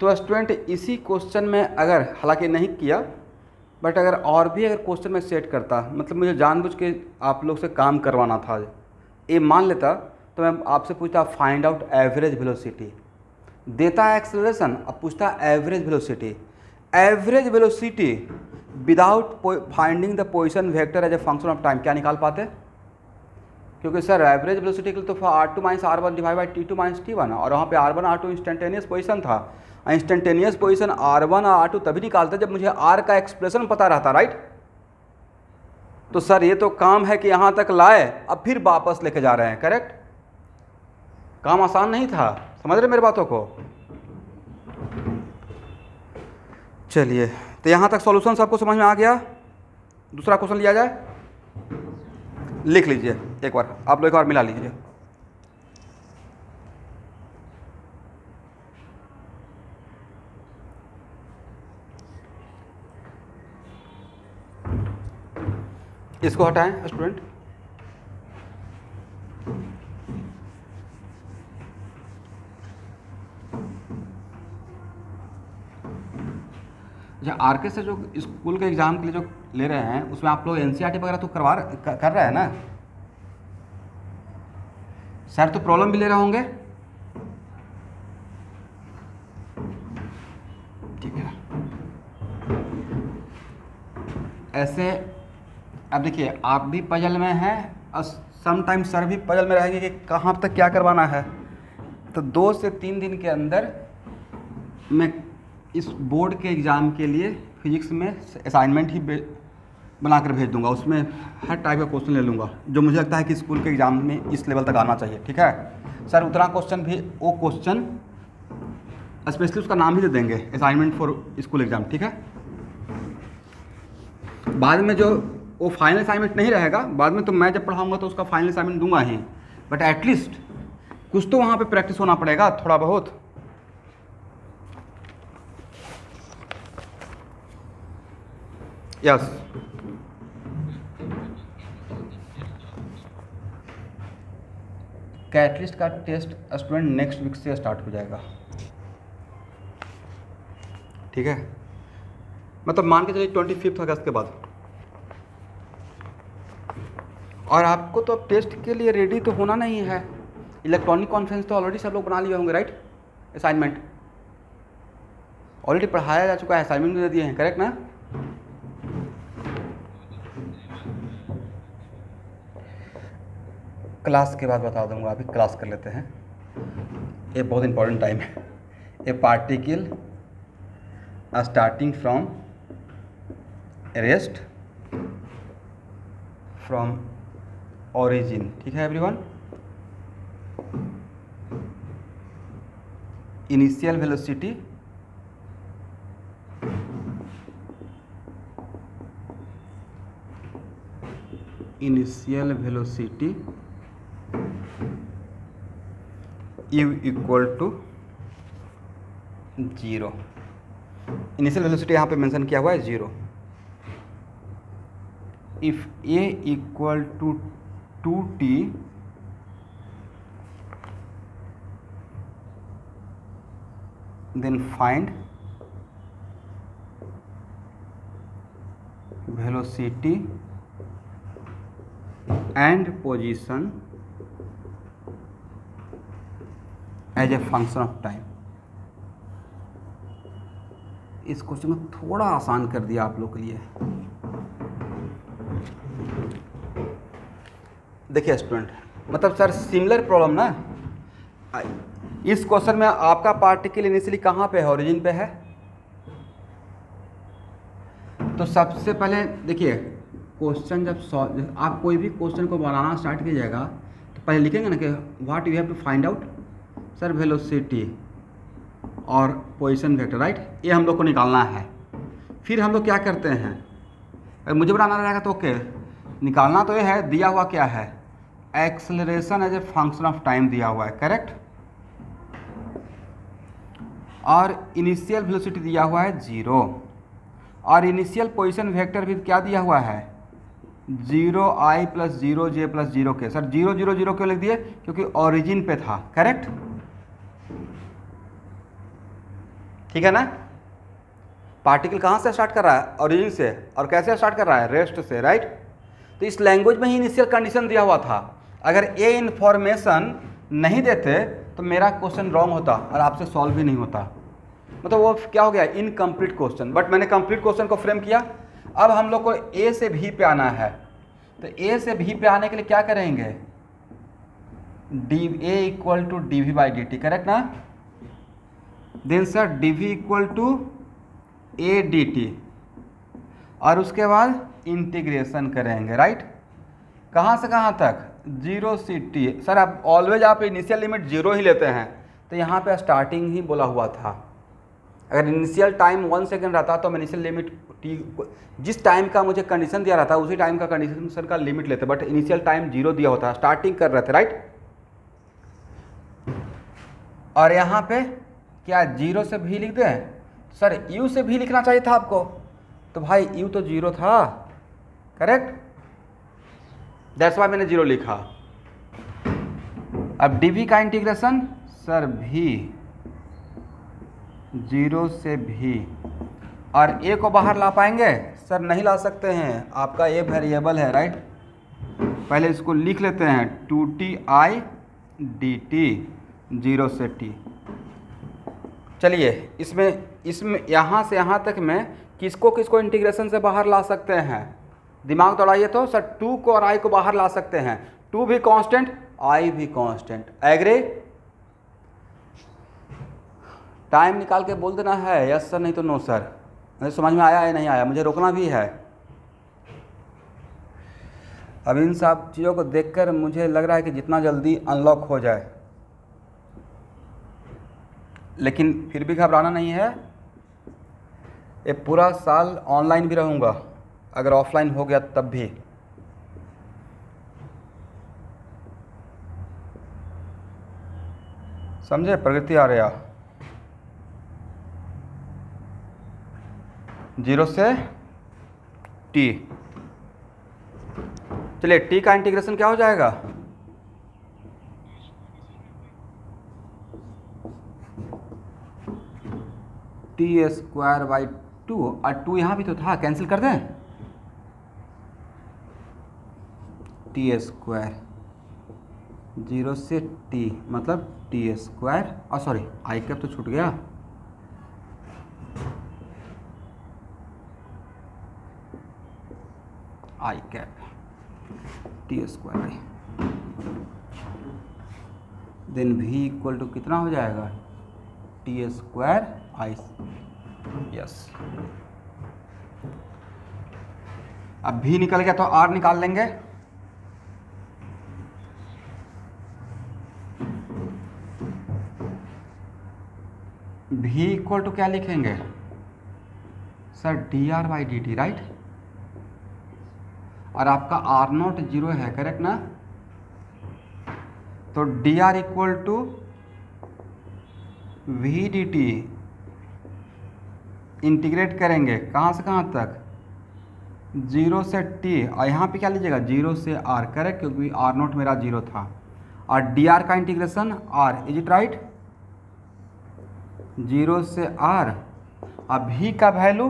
तो स्टूडेंट इसी क्वेश्चन में अगर, हालांकि नहीं किया, बट अगर और भी अगर क्वेश्चन में सेट करता, मतलब मुझे जानबूझ के आप लोग से काम करवाना था, ये मान लेता, तो मैं आपसे पूछता फाइंड आउट एवरेज वेलोसिटी, देता है एक्सेलरेशन, अब पूछता है average velocity. Average velocity without finding the position vector as a function of time क्या निकाल पाते? क्योंकि सर एवरेज वेलोसिटी के लिए तो r2 minus r1 divide by t2 minus t1, और वहाँ पे r1 r2 इंस्टेंटेनियस पोजीशन था। इंस्टेंटेनियस पोजीशन r1 और r2 तभी निकालते जब मुझे r का एक्सप्रेशन पता रहता, राइट। तो सर ये तो काम है कि यहाँ तक लाए, अब फिर वापस लेके जा रहे हैं, करेक्ट। काम आसान नहीं था, समझ रहे मेरी बातों को। चलिए, तो यहाँ तक सॉल्यूशन सबको समझ में आ गया। दूसरा क्वेश्चन लिया जाए, लिख लीजिए एक बार, आप लोग एक बार मिला लीजिए। इसको हटाएं स्टूडेंट। अच्छा, आरके से जो स्कूल के एग्ज़ाम के लिए जो ले रहे हैं, उसमें आप लोग एनसीईआरटी वगैरह तो कर रहे हैं ना सर, तो प्रॉब्लम भी ले रहे होंगे, ठीक है। ऐसे अब देखिए, आप भी पजल में हैं और समटाइम सर भी पजल में रहेंगे कि कहाँ तक क्या करवाना है। तो 2 से 3 दिन के अंदर मैं इस बोर्ड के एग्ज़ाम के लिए फिजिक्स में असाइनमेंट ही बना कर भेज दूंगा, उसमें हर टाइप का क्वेश्चन ले लूँगा जो मुझे लगता है कि स्कूल के एग्ज़ाम में इस लेवल तक आना चाहिए। ठीक है सर, उतना क्वेश्चन भी वो क्वेश्चन स्पेशली उसका नाम ही दे देंगे, असाइनमेंट फॉर स्कूल एग्ज़ाम। ठीक है, बाद में जो वो फाइनल असाइनमेंट नहीं रहेगा, बाद में तो मैं जब पढ़ाऊँगा तो उसका फाइनल असाइनमेंट दूंगा ही, बट एटलीस्ट कुछ तो वहाँ पे प्रैक्टिस होना पड़ेगा थोड़ा बहुत। यस कैटलिस्ट का टेस्ट स्टूडेंट नेक्स्ट वीक से स्टार्ट हो जाएगा। ठीक है, मतलब मान के चलिए 25 अगस्त के बाद। और आपको तो अब टेस्ट के लिए रेडी तो होना नहीं है, इलेक्ट्रॉनिक कॉन्फ्रेंस तो ऑलरेडी सब लोग बना लिए होंगे, राइट? असाइनमेंट ऑलरेडी पढ़ाया जा चुका है, असाइनमेंट भी दे दिए हैं, करेक्ट ना? क्लास के बाद बता दूंगा, अभी क्लास कर लेते हैं, ये बहुत इंपॉर्टेंट टाइम है। A particle starting from rest from origin। ठीक है everyone, initial velocity u equal to 0। Initial velocity यहाँ पे मेंशन किया हुआ है 0। If a equal to 2t then find velocity and position as a function of time। इस question को थोड़ा आसान कर दिया आप लोग के लिए। देखिए स्टूडेंट, मतलब सर सिमिलर प्रॉब्लम ना, इस क्वेश्चन में आपका पार्टिकल इनिशियली कहाँ पे है? ओरिजिन पे है। तो सबसे पहले देखिए क्वेश्चन जब आप कोई भी क्वेश्चन को बनाना स्टार्ट कीजिएगा तो पहले लिखेंगे ना कि what you have to find out, sir velocity और पोजीशन वेक्टर, राइट? ये हम लोग को निकालना है। फिर हम लोग क्या करते हैं, अगर मुझे बनाना रहेगा तो ओके, निकालना तो ये है, दिया हुआ क्या है? Acceleration as a function of time दिया हुआ है, करेक्ट? और इनिशियल वेलोसिटी दिया हुआ है 0, और इनिशियल पोजीशन वेक्टर भी क्या दिया हुआ है? 0i + 0j + 0k। सर 0 0 0 क्यों लिख दिए? क्योंकि ओरिजिन पे था, करेक्ट? ठीक है ना? पार्टिकल कहाँ से स्टार्ट कर रहा है? ओरिजिन से। और कैसे स्टार्ट कर रहा है? रेस्ट से, राइट? तो इस लैंग्वेज में ही इनिशियल कंडीशन दिया हुआ था। अगर ये इन्फॉर्मेशन नहीं देते तो मेरा क्वेश्चन रॉन्ग होता और आपसे सॉल्व भी नहीं होता, मतलब वो क्या हो गया? Incomplete question. बट मैंने कंप्लीट क्वेश्चन को फ्रेम किया। अब हम लोग को ए से भी पे आना है, तो ए से भी पे आने के लिए क्या करेंगे? A equal to dv/dt, correct ना? Then sir dv equal to a dt, और उसके बाद इंटीग्रेशन करेंगे, राइट? कहाँ से कहाँ तक? 0 से t। सर अब ऑलवेज आप इनिशियल लिमिट 0 ही लेते हैं, तो यहाँ पे स्टार्टिंग ही बोला हुआ था। अगर इनिशियल टाइम 1 सेकेंड रहता तो मैं इनिशियल लिमिट t, जिस टाइम का मुझे कंडीशन दिया रहता उसी टाइम का कंडीशन का लिमिट लेते, बट इनिशियल टाइम 0 दिया होता, स्टार्टिंग कर रहे थे, राइट? और यहाँ पे क्या 0 से भी लिख दें? सर u से भी लिखना चाहिए था आपको, तो भाई u तो 0 था, करेक्ट? दैट्स वाई मैंने 0 लिखा। अब dv का इंटीग्रेशन, सर v 0 से भी, और a को बाहर ला पाएंगे? सर नहीं ला सकते हैं, आपका a वेरिएबल है, राइट? पहले इसको लिख लेते हैं 2ti dt 0 से t। चलिए इसमें यहाँ से यहाँ तक में किसको किसको इंटीग्रेशन से बाहर ला सकते हैं? दिमाग दौड़ाइए तो। सर 2 को और i को बाहर ला सकते हैं, 2 भी कांस्टेंट, i भी कांस्टेंट, एग्री? टाइम निकाल के बोल देना है यस सर, नहीं तो नो सर। मुझे समझ में आया है नहीं आया, मुझे रोकना भी है। अब इन सब चीज़ों को देखकर मुझे लग रहा है कि जितना जल्दी अनलॉक हो जाए, लेकिन फिर भी घबराना नहीं है। ये पूरा साल ऑनलाइन भी रहूँगा, अगर ऑफलाइन हो गया तब भी। समझे? प्रगति आ रहा 0 से t। चलिए t का इंटीग्रेशन क्या हो जाएगा? t²/2, और 2 यहाँ भी तो था, कैंसिल कर दें। t², 0 से t मतलब t², और सॉरी आई कैप तो छूट गया, I cap t², then v equal to कितना हो जाएगा? t²i। यस, अब v निकल गया तो r निकाल लेंगे। v इक्वल टू क्या लिखेंगे सर? dr/dt, right. और आपका r0 0 है, करेक्ट ना? तो dr equal to v dt, integrate करेंगे कहाँ से कहाँ तक? 0 से t, और यहाँ पे क्या लीजिएगा? 0 से r, करेक्ट, क्योंकि r0 मेरा 0 था। और dr का integration r, is it right? 0 से r। अब v का वैल्यू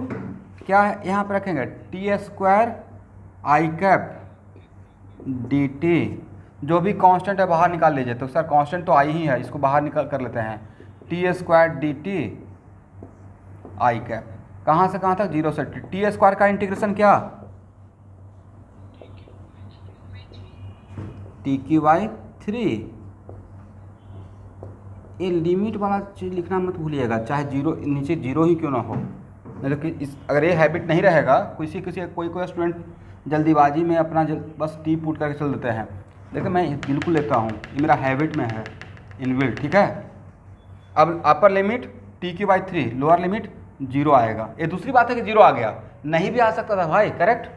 क्या है यहाँ पर रखेंगे? t²i कैप dt, जो भी कांस्टेंट है बाहर निकाल लीजिए। तो सर कांस्टेंट तो आई ही है, इसको बाहर निकाल कर लेते हैं। t² dt आई कैप, कहाँ से कहाँ तक? 0 से t² का इंटीग्रेशन क्या? tq/3। ये लिमिट वाला चीज़ लिखना मत भूलिएगा, चाहे जीरो नीचे 0 ही क्यों ना हो। मतलब कि इस अगर ये हैबिट नहीं रहेगा, कोई स्टूडेंट जल्दीबाजी में अपना बस टी पुट करके चल देते हैं, लेकिन मैं बिल्कुल लेता हूँ, ये मेरा हैबिट में है इनबिल्ट, ठीक है। अब upper limit tq/3, lower limit 0 आएगा। ये दूसरी बात है कि 0 आ गया, नहीं भी आ सकता था भाई, correct.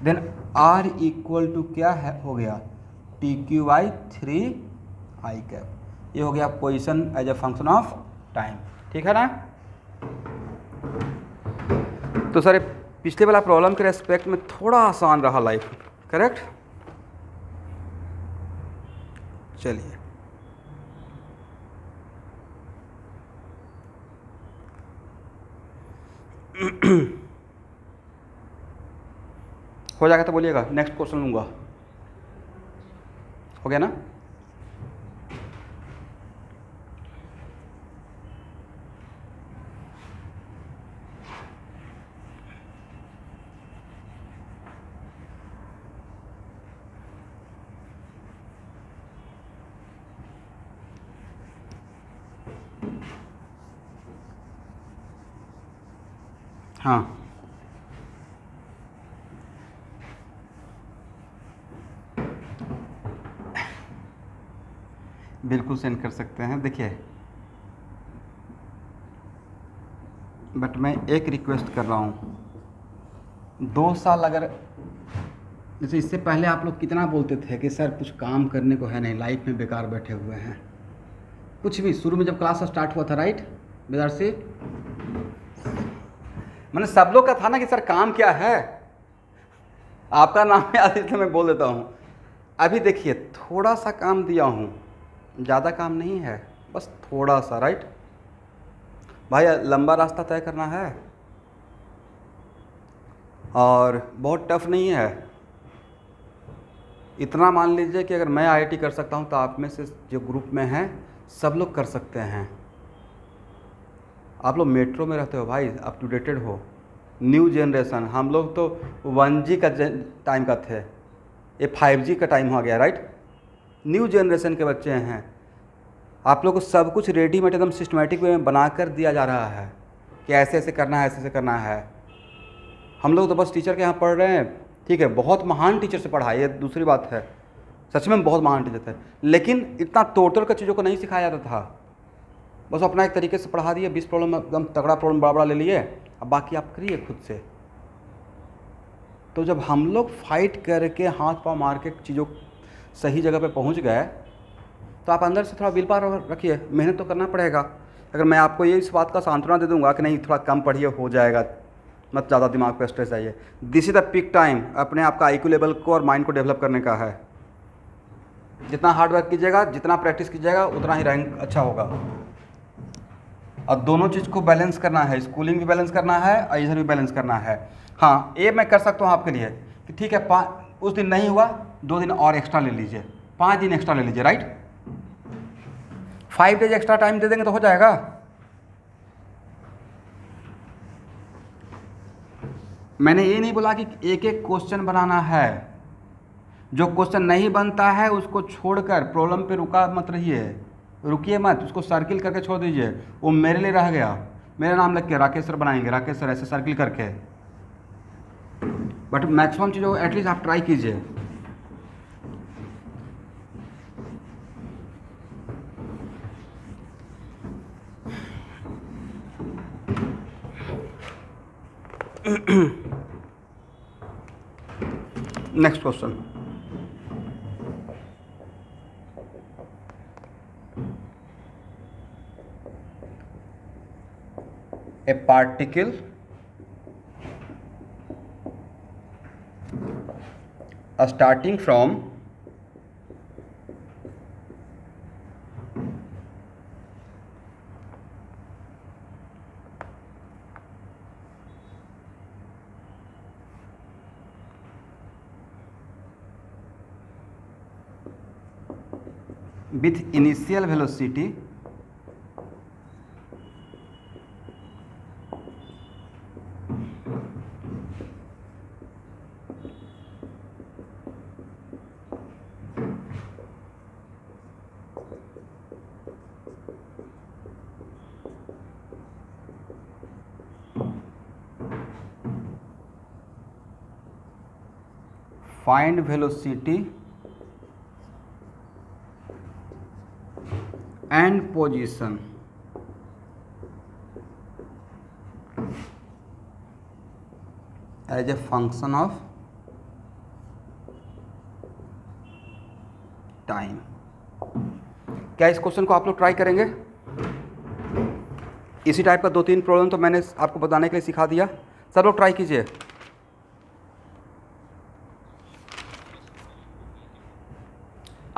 Then r equal to क्या है हो गया? tq/3 आई कैप। ये हो गया position as a function of time, ठीक है ना। तो सर पिछले वाला प्रॉब्लम के रेस्पेक्ट में थोड़ा आसान रहा लाइफ, करेक्ट। चलिए हो जाएगा तो बोलिएगा, नेक्स्ट क्वेश्चन लूँगा। हो गया ना? हाँ, बिल्कुल सेंड कर सकते हैं। देखिए बट मैं एक रिक्वेस्ट कर रहा हूँ, 2 साल अगर जैसे इससे पहले आप लोग कितना बोलते थे कि सर कुछ काम करने को है नहीं, लाइफ में बेकार बैठे हुए हैं, कुछ भी। शुरू में जब क्लास स्टार्ट हुआ था, राइट विद्यार्थी, मैंने सब लोग का था ना कि सर काम क्या है, आपका नाम याद इसलिए मैं बोल देता हूँ। अभी देखिए थोड़ा सा काम दिया हूँ, ज़्यादा काम नहीं है, बस थोड़ा सा, राइट भाई। लंबा रास्ता तय करना है और बहुत टफ नहीं है। इतना मान लीजिए कि अगर मैं IIT कर सकता हूँ तो आप में से जो ग्रुप में हैं सब लोग कर सकते हैं। आप लोग मेट्रो में रहते हो भाई, अप टू डेटेड हो, न्यू जनरेशन। हम लोग तो 1G का टाइम का थे, ये 5G का टाइम हो गया, राइट। न्यू जनरेशन के बच्चे हैं, आप लोग को सब कुछ रेडीमेड एकदम सिस्टमेटिक वे में बना कर दिया जा रहा है कि ऐसे ऐसे करना है, ऐसे ऐसे करना है। हम लोग तो बस टीचर के यहाँ पढ़ रहे हैं, ठीक है, बहुत महान टीचर से पढ़ा, ये दूसरी बात है, सच में बहुत महान टीचर थे, लेकिन इतना तोड़ का चीज़ों को नहीं सिखाया जाता था। बस अपना एक तरीके से पढ़ा दिए, 20 प्रॉब्लम एकदम तगड़ा प्रॉब्लम बड़ा बड़ा ले लिए, अब बाकी आप करिए खुद से। तो जब हम लोग फाइट करके हाथ पाँव मार के चीज़ों सही जगह पे पहुंच गए, तो आप अंदर से थोड़ा विल पावर रखिए, मेहनत तो करना पड़ेगा। अगर मैं आपको ये इस बात का सांत्वना दे दूंगा कि नहीं थोड़ा कम पढ़िए हो जाएगा, मत ज़्यादा दिमाग पे स्ट्रेस आइए, this is the peak time अपने आप का IQ लेवल को और माइंड को डेवलप करने का है। जितना हार्ड वर्क कीजिएगा, जितना प्रैक्टिस कीजिएगा, उतना ही रैंक अच्छा होगा। और दोनों चीज़ को बैलेंस करना है, स्कूलिंग भी बैलेंस करना है और इधर भी बैलेंस करना है। हाँ, ये मैं कर सकता हूँ आपके लिए कि ठीक है, उस दिन नहीं हुआ, 2 दिन और एक्स्ट्रा ले लीजिए, 5 दिन एक्स्ट्रा ले लीजिए, राइट, 5 डेज एक्स्ट्रा टाइम दे देंगे तो हो जाएगा। मैंने ये नहीं बोला कि एक एक क्वेश्चन बनाना है, जो क्वेश्चन नहीं बनता है उसको छोड़कर प्रॉब्लम पे रुका मत रहिए, रुकिए मत, उसको सर्किल करके छोड़ दीजिए, वो मेरे लिए रह गया, मेरा नाम लिख के राकेश सर बनाएंगे, राकेश सर ऐसे सर्किल करके। बट मैक्सिमम चीज़ों एटलीस्ट आप ट्राई कीजिए। Next question, a particle starting from with initial velocity find velocity and position as a function of time. क्या इस क्वेश्चन को आप लोग ट्राई करेंगे? इसी टाइप का 2-3 प्रॉब्लम तो मैंने आपको बताने के लिए सिखा दिया, सब लोग ट्राई कीजिए।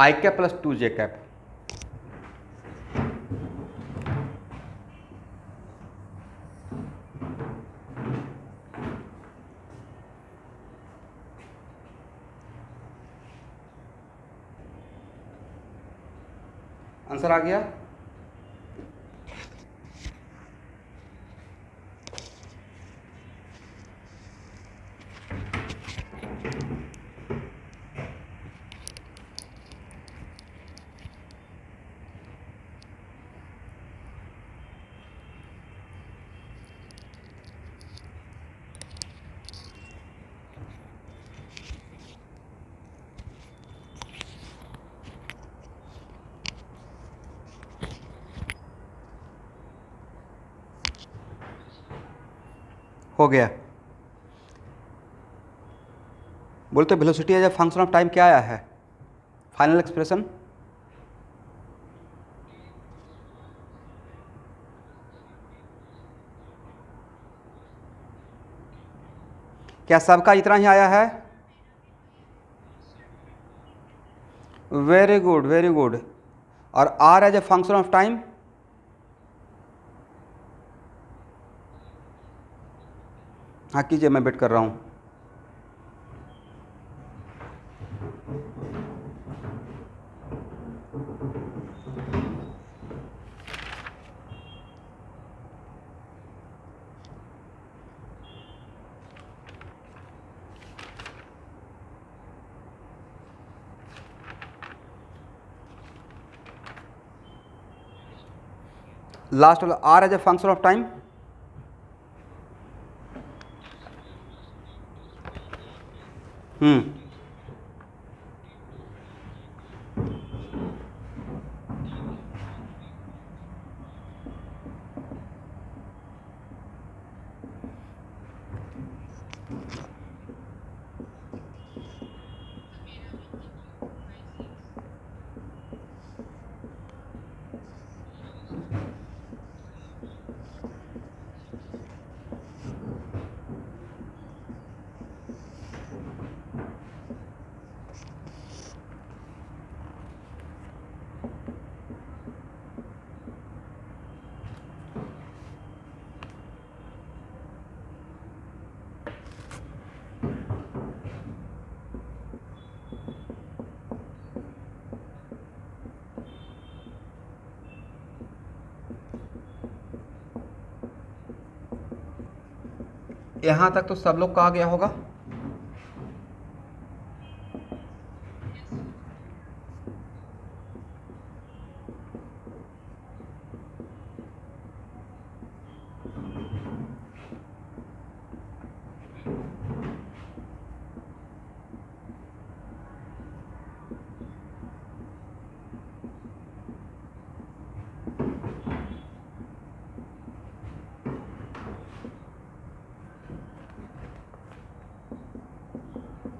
I cap plus 2j cap, answer आ गया। हो गया। बोलते velocity as a function of time क्या आया है फाइनल एक्सप्रेशन? क्या सबका इतना ही आया है? Very good, very good. और R as a function of time? हाँ कीजिए, मैं वेट कर रहा हूँ। लास्ट वाला R as a function of time? हम्म। यहाँ तक तो सब लोग कहा गया होगा।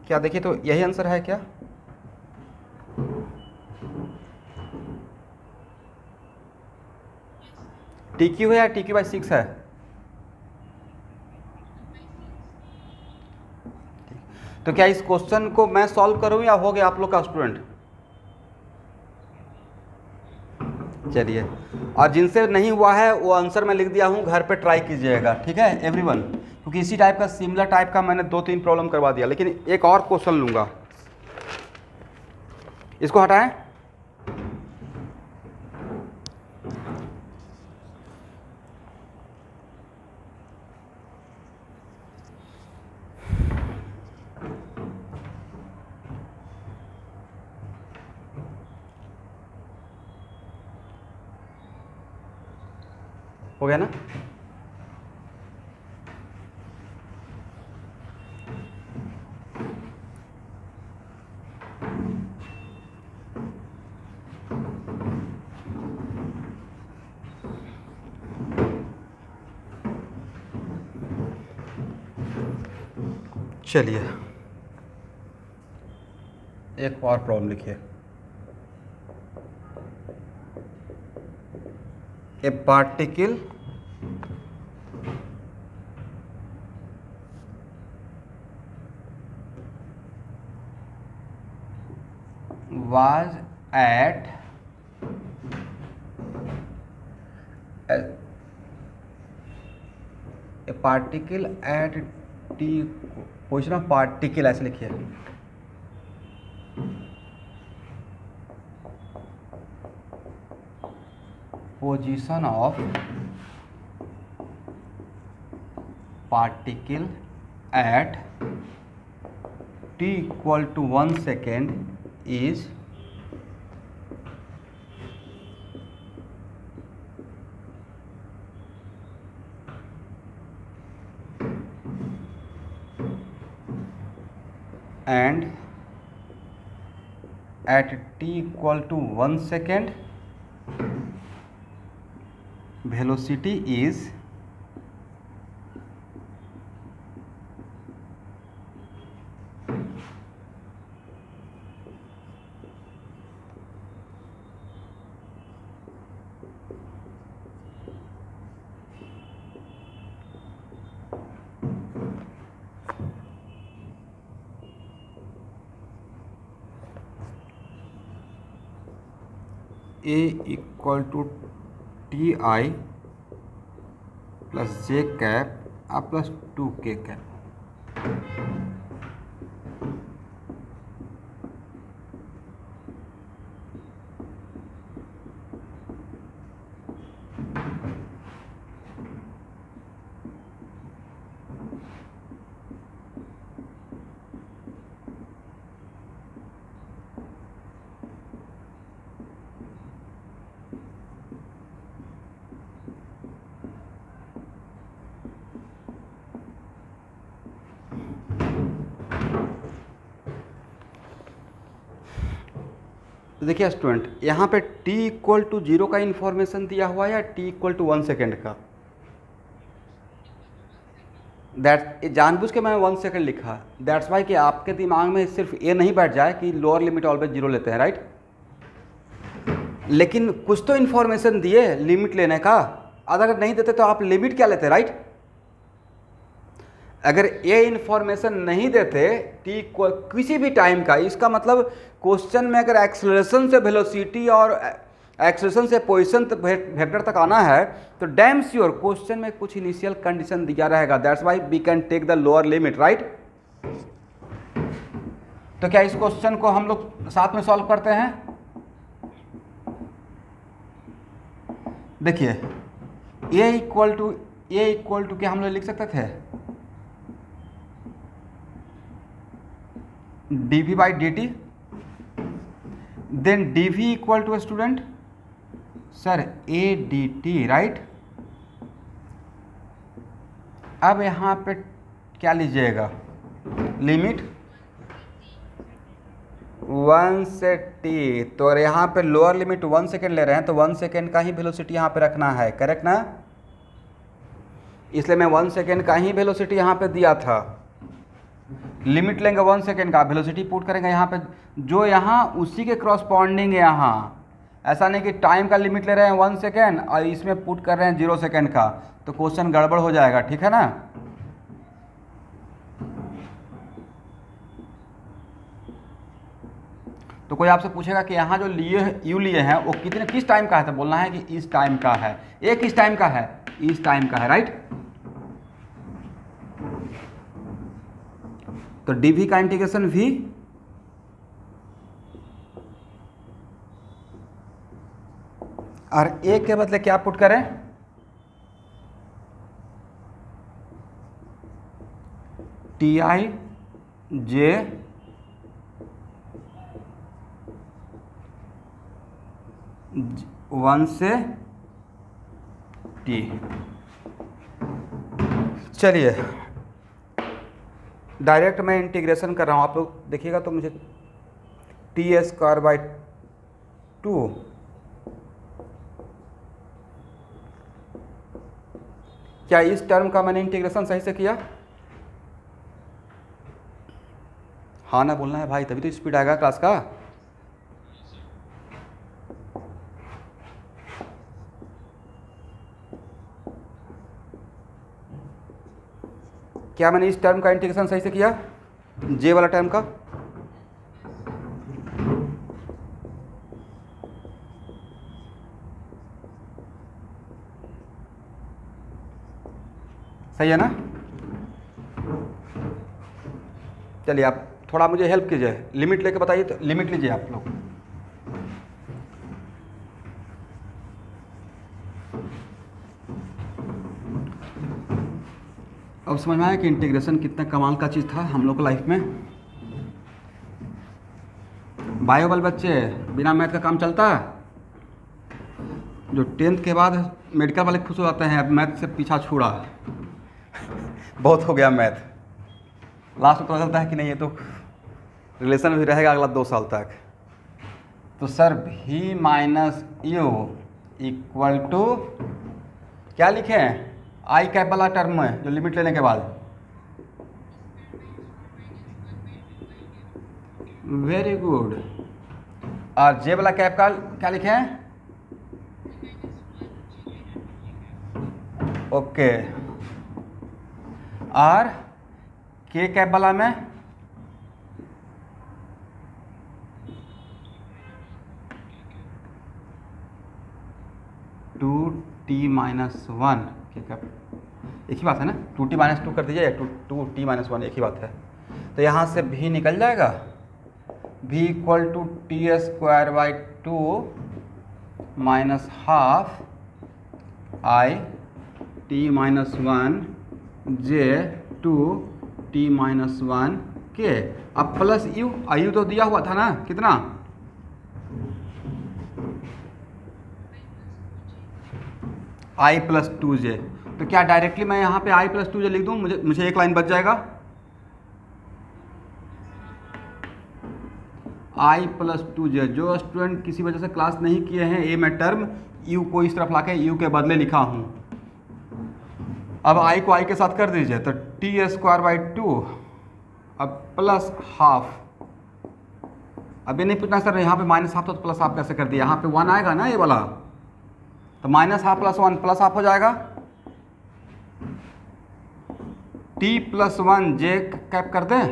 क्या देखिए, तो यही आंसर है क्या? टी क्यू है या टी क्यू बाई 6 है? तो क्या इस क्वेश्चन को मैं सॉल्व करूं या हो गया आप लोग का स्टूडेंट? चलिए, और जिनसे नहीं हुआ है वो आंसर मैं लिख दिया हूं, घर पे ट्राई कीजिएगा, ठीक है एवरीवन। क्योंकि इसी टाइप का सिमिलर टाइप का मैंने 2-3 प्रॉब्लम करवा दिया, लेकिन एक और क्वेश्चन लूंगा। इसको हटाएं। हो गया ना? चलिए, एक और प्रॉब्लम लिखिए। ए particle was at A particle at T position of particle, ऐसे लिखिए। Position of particle at t equal to 1 second is and at t equal to 1 second velocity is a equal to ti plus j cap plus 2k cap। तो देखिए student, यहाँ पे t equal to 0 का information दिया हुआ है या t equal to 1 second का? दैट जानबूझ के मैंने 1 सेकेंड लिखा, दैट्स वाई कि आपके दिमाग में सिर्फ ये नहीं बैठ जाए कि लोअर लिमिट ऑलवेज 0 लेते हैं, राइट? लेकिन कुछ तो इन्फॉर्मेशन दिए लिमिट लेने का, अगर नहीं देते तो आप लिमिट क्या लेते, राइट? अगर ये इन्फॉर्मेशन नहीं देते टी किसी भी टाइम का, इसका मतलब क्वेश्चन में अगर एक्सेलरेशन से वेलोसिटी और एक्सेलरेशन से पोजीशन तक वेक्टर तक आना है तो डैम श्योर क्वेश्चन में कुछ इनिशियल कंडीशन दिया रहेगा। That's why we can take the lower limit, right? तो क्या इस क्वेश्चन को हम लोग साथ में सॉल्व करते हैं? देखिए a इक्वल टू क्या हम लोग लिख सकते थे? dv by dt, then dv equal to student sir a dt, right? अब यहाँ पे क्या लीजिएगा? लिमिट 1 से t, तो यहाँ पे लोअर लिमिट 1 सेकेंड ले रहे हैं तो 1 सेकेंड का ही वेलोसिटी यहाँ पे रखना है, करेक्ट ना? इसलिए मैं 1 सेकेंड का ही वेलोसिटी यहाँ पे दिया था। लिमिट लेंगे 1 सेकेंड का, वेलोसिटी पुट करेंगे यहाँ पे, जो यहाँ उसी के क्रॉसपॉन्डिंग है यहाँ। ऐसा नहीं कि टाइम का लिमिट ले रहे हैं 1 सेकेंड और इसमें पुट कर रहे हैं 0 सेकेंड का, तो क्वेश्चन गड़बड़ हो जाएगा, ठीक है ना? तो कोई आपसे पूछेगा कि यहाँ जो यू लिए हैं वो किस टाइम का है, तो बोलना है कि इस टाइम का है। ये किस टाइम का है? इस टाइम का है, राइट? तो dv का इंटीग्रेशन v और a के बदले क्या पुट करें? ti j 1 से t। चलिए डायरेक्ट मैं इंटीग्रेशन कर रहा हूँ, आप लोग देखिएगा तो मुझे टी स्क्वायर बाई 2 क्या इस टर्म का मैंने इंटीग्रेशन सही से किया? हाँ ना बोलना है भाई, तभी तो स्पीड आएगा क्लास का। क्या मैंने इस टर्म का इंटीग्रेशन सही से किया? जे वाला टर्म का? सही है ना? चलिए आप थोड़ा मुझे हेल्प कीजिए, लिमिट लेके बताइए, तो लिमिट लीजिए आप लोग। अब समझ में आया कि इंटीग्रेशन कितना कमाल का चीज़ था हम लोग को लाइफ में। बायो वाले बच्चे बिना मैथ का काम चलता है? जो 10th के बाद मेडिकल वाले खुश हो जाते हैं, अब मैथ से पीछा छूड़ा बहुत हो गया मैथ, लास्ट में पता चलता है कि नहीं ये तो रिलेशन भी रहेगा अगला 2 साल तक। तो sir v minus u equal to क्या लिखे हैं? आई कैप वाला टर्म है जो लिमिट लेने के बाद, वेरी गुड। और जे वाला कैप का क्या लिखे हैं? ओके। और के कैप वाला में टू टी माइनस 1 के कैप, एक ही बात है ना? 2t माइनस 2 कर दीजिए या 2t माइनस 1, एक ही बात है। तो यहाँ से v निकल जाएगा, v equal to t square by 2 minus half i t minus 1 j 2 t minus 1 के। अब प्लस यू, यू तो दिया हुआ था ना, कितना? i plus 2j। तो क्या डायरेक्टली मैं यहाँ पे i प्लस 2j लिख दूँ? मुझे एक लाइन बच जाएगा। आई प्लस 2j। जो स्टूडेंट किसी वजह से क्लास नहीं किए हैं, ए में टर्म यू को इस तरफ लाके यू के बदले लिखा हूँ। अब आई को आई के साथ कर दीजिए, तो t²/2 अब प्लस हाफ। अब ये नहीं पूछना सर यहाँ पे माइनस हाफ तो प्लस हाफ कैसे कर दिया, यहाँ पे 1 आएगा ना ये वाला, तो minus half plus 1 plus half हो जाएगा। t+1 j कैप कर दें,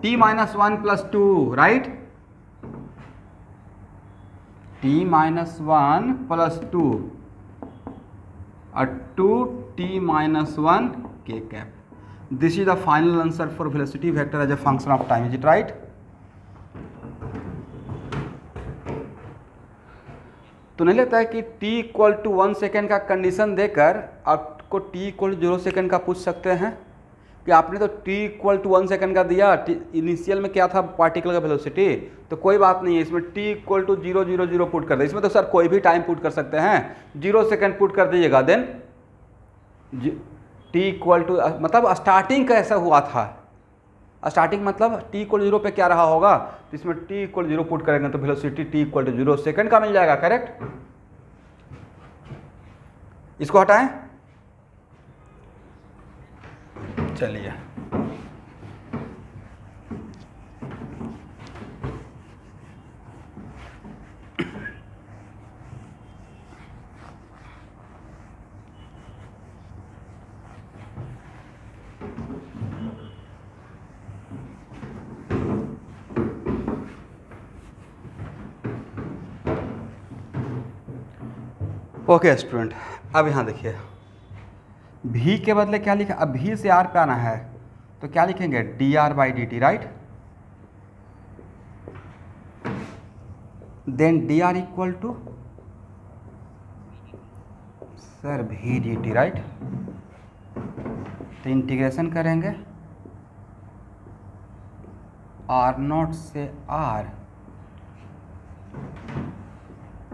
t-1 + 2 राइट, t-1 + 2 और 2t-1 k cap. This is the final answer for velocity vector as a function of time. Is it right? तो नहीं लगता है कि t = 1 सेकेंड का कंडीशन देकर आपको t = 0 सेकेंड का पूछ सकते हैं कि आपने तो t = 1 सेकेंड का दिया, इनिशियल में क्या था पार्टिकल का वेलोसिटी, तो कोई बात नहीं है, इसमें t = 0 0 0 पुट कर दे। इसमें तो सर कोई भी टाइम पुट कर सकते हैं, 0 सेकेंड पुट कर दीजिएगा, देन t = मतलब स्टार्टिंग कैसा हुआ था, स्टार्टिंग मतलब t = 0 पे क्या रहा होगा, तो इसमें t = 0 पुट करेंगे तो वेलोसिटी t = 0 सेकेंड का मिल जाएगा। करेक्ट? इसको हटाएं, चलिए ओके स्टूडेंट, अब यहाँ देखिए v के बदले क्या लिखा, अब v से r पे आना है तो क्या लिखेंगे, dr/dt right, then dr = sir v dt right, तो इंटीग्रेशन करेंगे r0 से r,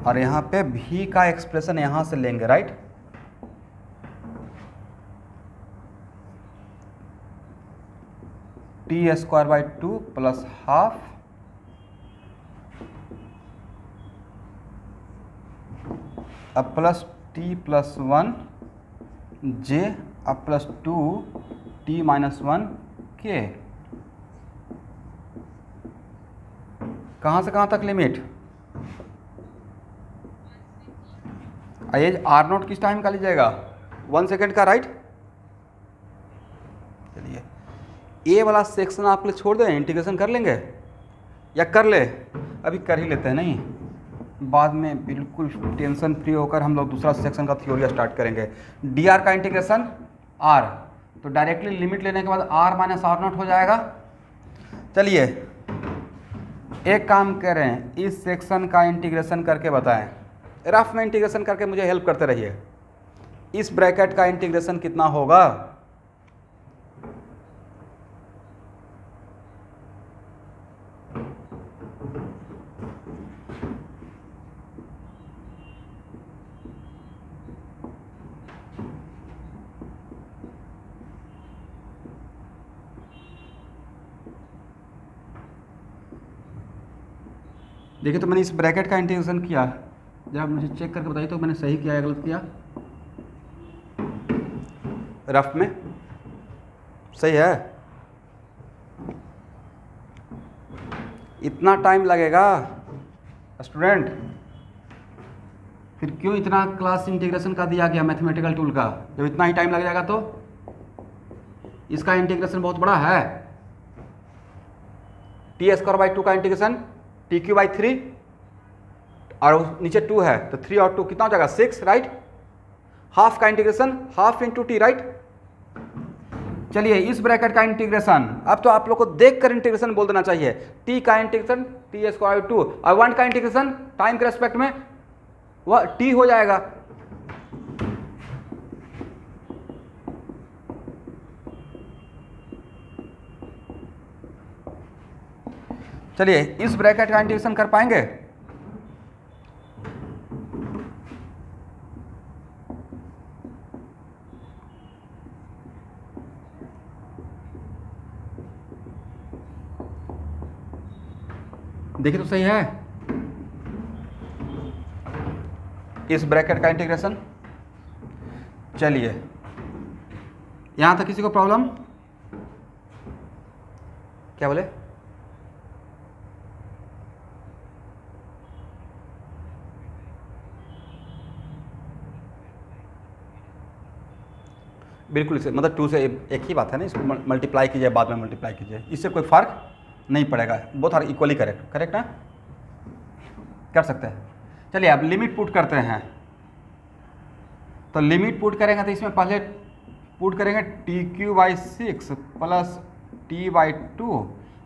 और यहाँ पे v का एक्सप्रेशन यहाँ से लेंगे राइट, t² + हाफ अब प्लस t+1 j अब प्लस 2t-1 k। कहाँ से कहाँ तक लिमिट, आइए r0 किस टाइम का लीजिएगा, 1 सेकेंड का राइट। चलिए ए वाला सेक्शन आप लोग छोड़ दें, इंटीग्रेशन कर लेंगे या कर ले, अभी कर ही लेते हैं, नहीं बाद में बिल्कुल टेंशन फ्री होकर हम लोग दूसरा सेक्शन का थ्योरी स्टार्ट करेंगे। dr का इंटीग्रेशन r, तो डायरेक्टली लिमिट लेने के बाद r - r0 हो जाएगा। चलिए एक काम करें, इस सेक्शन का इंटीग्रेशन करके बताएं, रफ में इंटीग्रेशन करके मुझे हेल्प करते रहिए। इस ब्रैकेट का इंटीग्रेशन कितना होगा, देखिए तो मैंने इस ब्रैकेट का इंटीग्रेशन किया, जब मुझे चेक करके बताइए तो मैंने सही किया या गलत किया, रफ में सही है। इतना टाइम लगेगा स्टूडेंट, फिर क्यों इतना क्लास इंटीग्रेशन का दिया गया मैथमेटिकल टूल का, जब इतना ही टाइम लग जाएगा तो इसका इंटीग्रेशन बहुत बड़ा है। t² का इंटीग्रेशन tq/3 और नीचे 2 है तो 3 और 2 कितना हो जाएगा, 6 राइट। हाफ का integration half into T right. चलिए इस ब्रैकेट का इंटीग्रेशन, अब तो आप लोग को देखकर इंटीग्रेशन बोल देना चाहिए, t का इंटीग्रेशन t² और 1 का इंटीग्रेशन टाइम के रेस्पेक्ट में वह t हो जाएगा। चलिए इस ब्रैकेट का इंटीग्रेशन कर पाएंगे, देखिए तो सही है इस ब्रैकेट का इंटीग्रेशन। चलिए यहां तक किसी को प्रॉब्लम? क्या बोले? बिल्कुल इसे मतलब 2 से एक ही बात है ना, इसको मल्टीप्लाई कीजिए बाद में मल्टीप्लाई कीजिए, इससे कोई फ़र्क नहीं पड़ेगा, both are equally correct. Correct ना, कर सकते हैं। चलिए अब लिमिट पुट करते हैं। तो लिमिट पुट करेंगे तो इसमें पहले पुट करेंगे TQ/6 प्लस T/2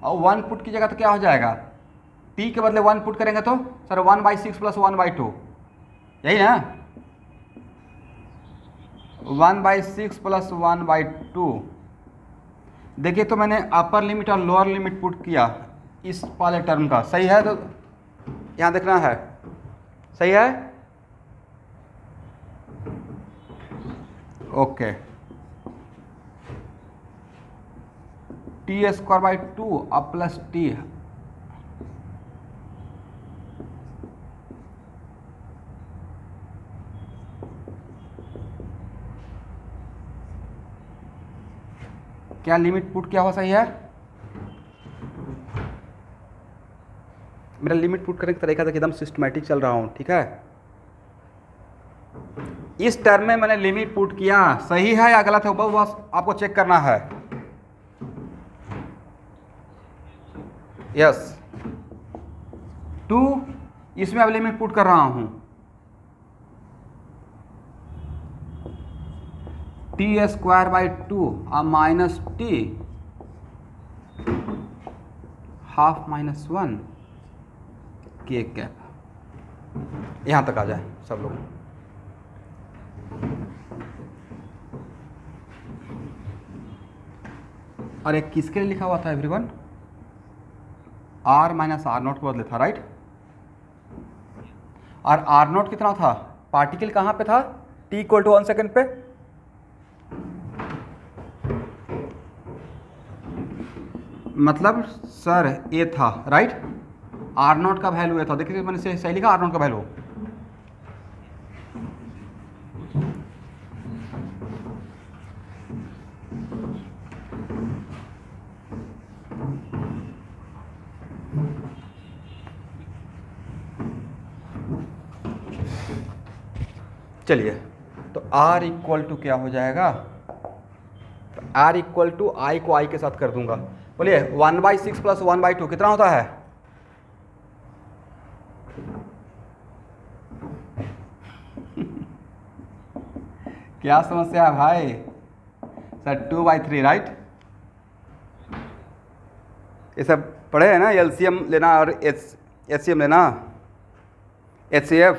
और 1 पुट कीजिएगा तो क्या हो जाएगा? T के बदले 1 पुट करेंगे तो सर 1/6 प्लस 1/2, यही ना? 1/6 प्लस 1/2। देखिए तो मैंने अपर लिमिट और लोअर लिमिट पुट किया इस वाले टर्म का, सही है? तो यहाँ देखना है, सही है? ओके। T²/2 अब प्लस T, क्या लिमिट पुट किया हुआ सही है? मेरा लिमिट पुट करने का तरीका था कि एकदम सिस्टमैटिक चल रहा हूँ, ठीक है? इस टर्म में मैंने लिमिट पुट किया, सही है या गलत है वो बस आपको चेक करना है। यस 2 इसमें अब लिमिट पुट कर रहा हूँ T²/2 और माइनस T ½ - 1 K²। यहाँ तक आ जाए सब लोग। और एक किसके लिए लिखा हुआ था एवरीवन? R - R0 के बदले था, राइट? और R0 कितना था? पार्टिकल कहाँ पे था? T = 1 सेकेंड पे। मतलब सर ये था, राइट? R0 का वैल्यू ये था, देखिए मैंने सही लिखा R0 का वैल्यू। चलिए तो R = क्या हो जाएगा? तो R = I को I के साथ कर दूंगा। बोलिए 1/6 प्लस 1/2 कितना होता है? क्या समस्या है भाई? Sir 2/3, right? ये सब पढ़े हैं ना, LCM लेना और HCM लेना, HCF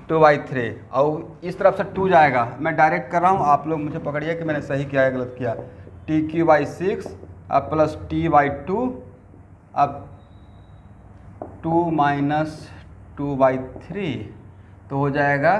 2/3 और इस तरफ से 2 जाएगा। मैं डायरेक्ट कर रहा हूँ, आप लोग मुझे पकड़िए कि मैंने सही किया है गलत किया। TQ/6 अब प्लस T/2 अब 2 - 2/3 तो हो जाएगा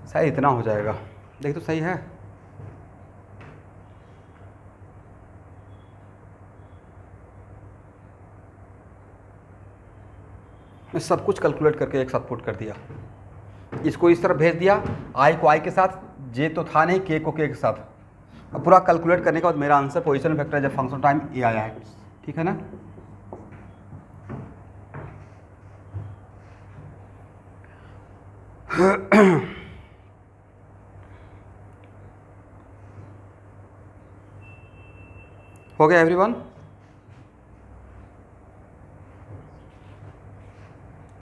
शायद इतना हो जाएगा। देख तो सही है। मैं सब कुछ कैलकुलेट करके एक साथ पुट कर दिया, इसको इस तरफ भेज दिया, आई को आई के साथ, जे तो था नहीं, के को के साथ। अब पूरा कैलकुलेट करने के बाद मेरा आंसर पोजीशन वेक्टर जब फंक्शन टाइम ए आया है, ठीक है ना? हो गया एवरीवन?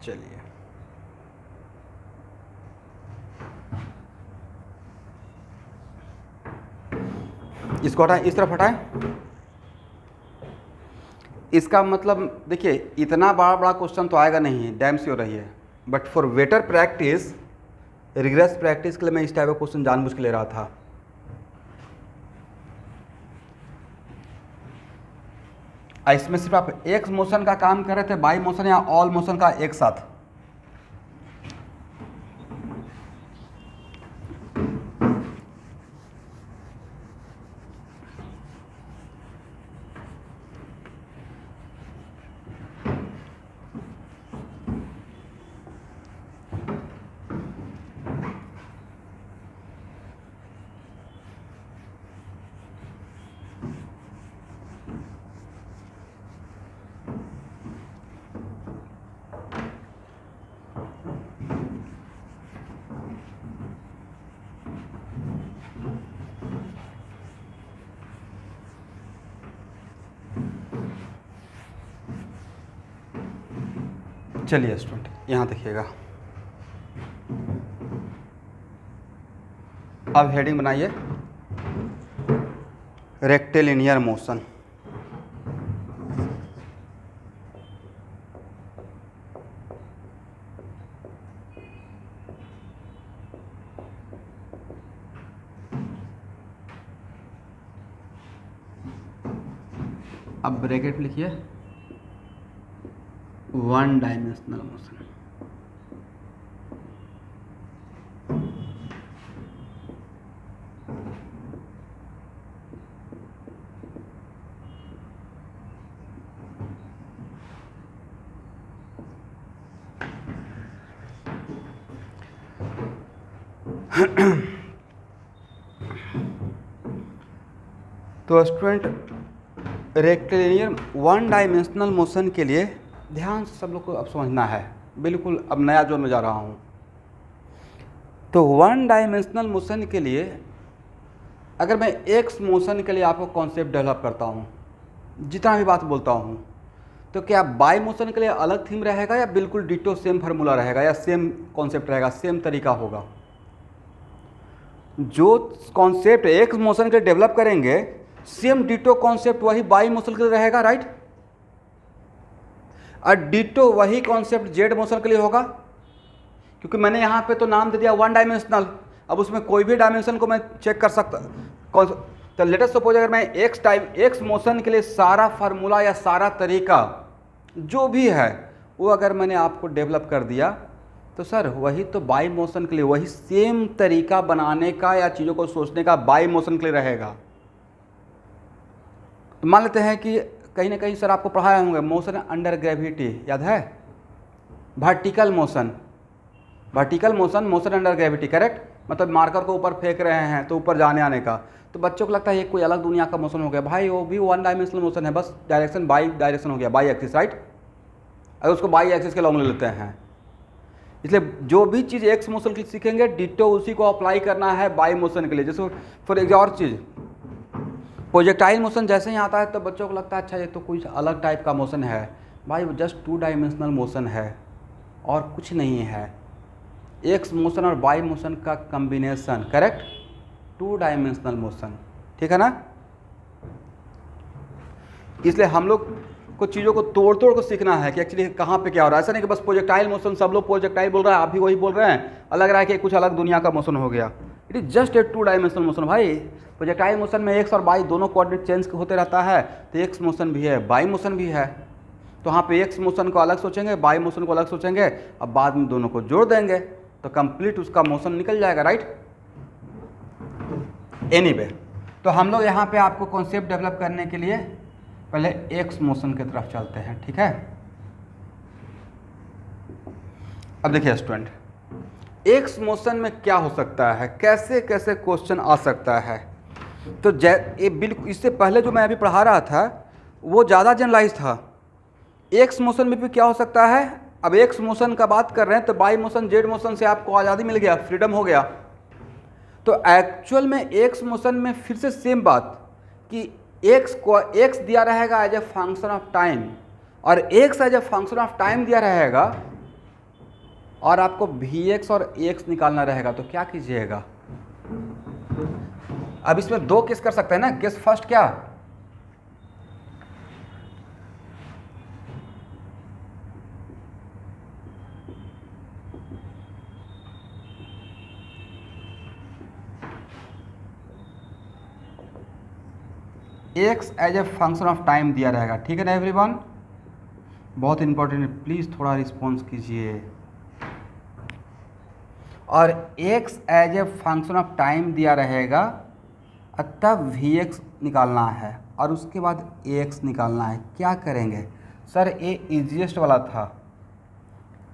चलिए, इसको हटाएं, इस तरफ हटाएं। इसका मतलब देखिए, इतना बड़ा बड़ा क्वेश्चन तो आएगा नहीं, डैम श्योर रही है, but for better practice, rigorous practice के लिए मैं इस टाइप का क्वेश्चन जानबूझ के ले रहा था। इसमें सिर्फ आप एक्स मोशन का काम कर रहे थे, बाई मोशन या ऑल मोशन का एक साथ। चलिए स्टूडेंट, यहाँ देखिएगा, अब हेडिंग बनाइए रेक्टिलिनियर मोशन। अब ब्रैकेट लिखिए, वन डायमेंशनल मोशन। तो student, rectilinear one dimensional motion के लिए ध्यान से सब लोग को अब समझना है, बिल्कुल अब नया जोन में जा रहा हूँ। तो वन डायमेंशनल मोशन के लिए अगर मैं एक्स मोशन के लिए आपको कॉन्सेप्ट डेवलप करता हूँ, जितना भी बात बोलता हूँ, तो क्या बाई मोशन के लिए अलग थीम रहेगा या बिल्कुल डिटो सेम फार्मूला रहेगा या सेम कॉन्सेप्ट रहेगा, सेम तरीका होगा? जो कॉन्सेप्ट एक्स मोशन के लिए डेवलप करेंगे, सेम डिटो कॉन्सेप्ट वही बाई मोशन के लिए रहेगा, राइट? और डिटो वही कॉन्सेप्ट जेड मोशन के लिए होगा, क्योंकि मैंने यहाँ पे तो नाम दे दिया वन डायमेंशनल। अब उसमें कोई भी डायमेंशन को मैं चेक कर सकता। तो लेट अस सपोज अगर मैं एक्स मोशन के लिए सारा फार्मूला या सारा तरीका जो भी है वो अगर मैंने आपको डेवलप कर दिया, तो सर वही तो बाई मोशन के लिए, वही सेम तरीका बनाने का या चीज़ों को सोचने का बाई मोशन के लिए रहेगा। तो मान लेते हैं कि कहीं ना कहीं सर आपको पढ़ाए होंगे मोशन अंडर ग्रेविटी, याद है? Vertical motion, motion under gravity, correct? मतलब मार्कर को ऊपर फेंक रहे हैं तो ऊपर जाने आने का। तो बच्चों को लगता है ये कोई अलग दुनिया का मोशन हो गया। भाई वो भी वन डायमेंशनल मोशन है, बस डायरेक्शन बाई डायरेक्शन हो गया, बाई एक्सिस, राइट? अगर उसको बाई एक्सिस के लॉन्ग ले लेते हैं, इसलिए जो भी चीज़ एक्स मोशन के लिए सीखेंगे डिटो उसी को अप्लाई करना है बाई मोशन के लिए। जैसे फॉर एक और चीज़, प्रोजेक्टाइल मोशन जैसे ही आता है तो बच्चों को लगता है अच्छा ये तो कुछ अलग टाइप का मोशन है। भाई वो जस्ट टू डायमेंशनल मोशन है और कुछ नहीं है, एक्स मोशन और बाई मोशन का combination, correct? Two dimensional motion, ठीक है ना? इसलिए हम लोग को चीज़ों को तोड़ तोड़ को सीखना है कि एक्चुअली कहाँ पे क्या हो रहा है। ऐसा नहीं कि बस प्रोजेक्टाइल मोशन, सब लोग प्रोजेक्टाइल बोल रहे हैं, आप भी वही बोल रहे हैं, अलग रहा है कि कुछ अलग दुनिया का मोशन हो गया। It is just a two dimensional motion. भाई प्रोजेक्टाइल मोशन में एक्स और बाई दोनों कोऑर्डिनेट चेंज होते रहता है, तो एक्स मोशन भी है, बाई मोशन भी है। तो वहाँ पे एक्स मोशन को अलग सोचेंगे, बाई मोशन को अलग सोचेंगे, अब बाद में दोनों को जोड़ देंगे तो कंप्लीट उसका मोशन निकल जाएगा, राइट? एनीवे, तो हम लोग यहाँ पे आपको कॉन्सेप्ट डेवलप करने के लिए पहले एक्स मोशन की तरफ चलते हैं, ठीक है? अब देखिए स्टूडेंट, एक्स मोशन में क्या हो सकता है, कैसे कैसे क्वेश्चन आ सकता है। तो ये बिल्कुल इससे पहले जो मैं अभी पढ़ा रहा था वो ज़्यादा जनरलाइज था। एक्स मोशन में भी क्या हो सकता है, अब एक्स मोशन का बात कर रहे हैं तो बाई मोशन जेड मोशन से आपको आज़ादी मिल गया, फ्रीडम हो गया। तो एक्चुअल में एक्स मोशन में फिर से सेम बात कि एक्स दिया रहेगा as a function of time, और x as a function of time दिया रहेगा, और आपको वी एक्स और एक्स निकालना रहेगा। तो क्या कीजिएगा, अब इसमें दो केस कर सकते हैं ना। केस फर्स्ट क्या, x as a function of time दिया रहेगा, ठीक है ना एवरीवन। बहुत इंपॉर्टेंट है, प्लीज़ थोड़ा रिस्पॉन्स कीजिए। और x as a function of time दिया रहेगा, तब वी एक्स निकालना है और उसके बाद ए एक्स निकालना है। क्या करेंगे सर, ये ईजीएस्ट वाला था,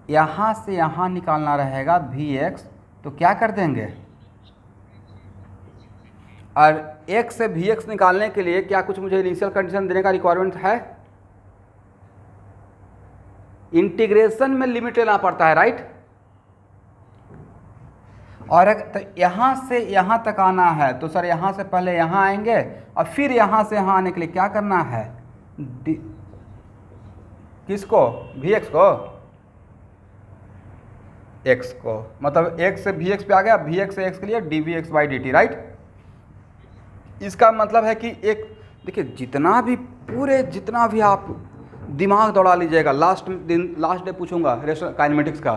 यहाँ से यहाँ निकालना रहेगा वी एक्स, तो क्या कर देंगे, और एक्स से वी एक्स निकालने के लिए क्या कुछ मुझे इनिशियल कंडीशन देने का रिक्वायरमेंट है, इंटीग्रेशन में लिमिट लेना पड़ता है, राइट। और तो यहाँ से यहाँ तक आना है तो सर यहाँ से पहले यहाँ आएंगे और फिर यहाँ से यहाँ आने के लिए क्या करना है, किसको, वी एक्स को, एक्स को, मतलब एक्स से वी एक्स पे आ गया, वी एक्स से एक्स के लिए d v x by D t, right. इसका मतलब है कि एक देखिए, जितना भी आप दिमाग दौड़ा लीजिएगा, लास्ट डे पूछूंगा काइनेमेटिक्स का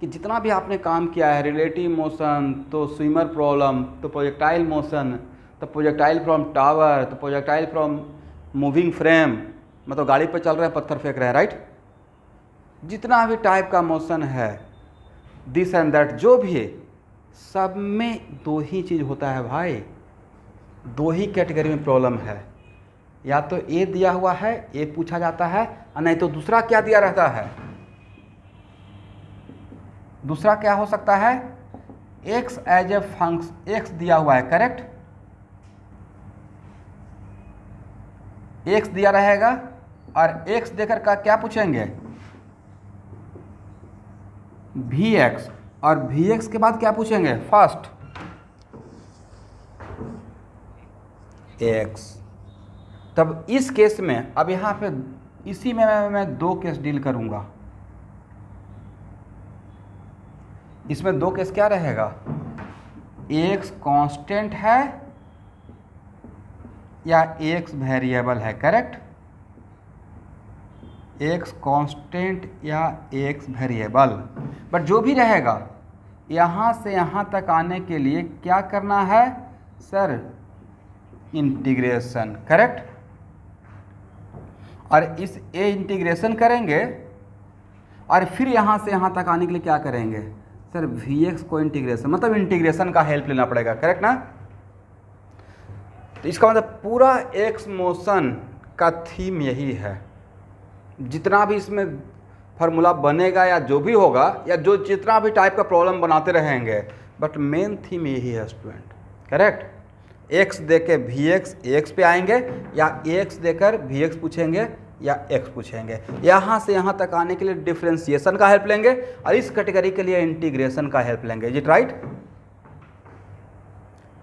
कि जितना भी आपने काम किया है, रिलेटिव मोशन, तो स्विमर प्रॉब्लम, तो प्रोजेक्टाइल मोशन, तो प्रोजेक्टाइल फ्रॉम टावर, तो प्रोजेक्टाइल फ्रॉम मूविंग फ्रेम, मतलब गाड़ी पर चल रहे हैं पत्थर फेंक रहे हैं, राइट। जितना भी टाइप का मोशन है, दिस एंड दैट जो भी है, सब में दो ही चीज़ होता है भाई, दो ही कैटेगरी में प्रॉब्लम है। या तो ए दिया हुआ है, ए पूछा जाता है, और नहीं तो दूसरा क्या दिया रहता है, दूसरा क्या हो सकता है, x as a function, x दिया हुआ है, करेक्ट, एक्स दिया रहेगा और एक्स देकर का क्या पूछेंगे, वी एक्स, और वी एक्स के बाद क्या पूछेंगे, फर्स्ट एक्स। तब इस केस में अब यहाँ पे इसी में मैं दो केस डील करूँगा। इसमें दो केस क्या रहेगा, एक्स कांस्टेंट है या एक्स वेरिएबल है, करेक्ट, एक्स कांस्टेंट या एक्स वेरिएबल। बट जो भी रहेगा, यहाँ से यहाँ तक आने के लिए क्या करना है सर, इंटीग्रेशन, करेक्ट। और इस ए इंटीग्रेशन करेंगे और फिर यहाँ से यहाँ तक आने के लिए क्या करेंगे सर, वी एक्स को इंटीग्रेशन, मतलब इंटीग्रेशन का हेल्प लेना पड़ेगा, करेक्ट ना। तो इसका मतलब पूरा एक्स मोशन का थीम यही है। जितना भी इसमें फार्मूला बनेगा या जो भी होगा, या जो जितना भी टाइप का प्रॉब्लम बनाते रहेंगे, बट मेन थीम यही है स्टूडेंट, करेक्ट। एक्स दे के वी एक्स पे आएंगे, या एक्स देकर वी एक्स पूछेंगे या एक्स पूछेंगे। यहाँ से यहाँ तक आने के लिए डिफ्रेंशिएशन का हेल्प लेंगे, और इस कैटेगरी के लिए इंटीग्रेशन का हेल्प लेंगे। Is it right?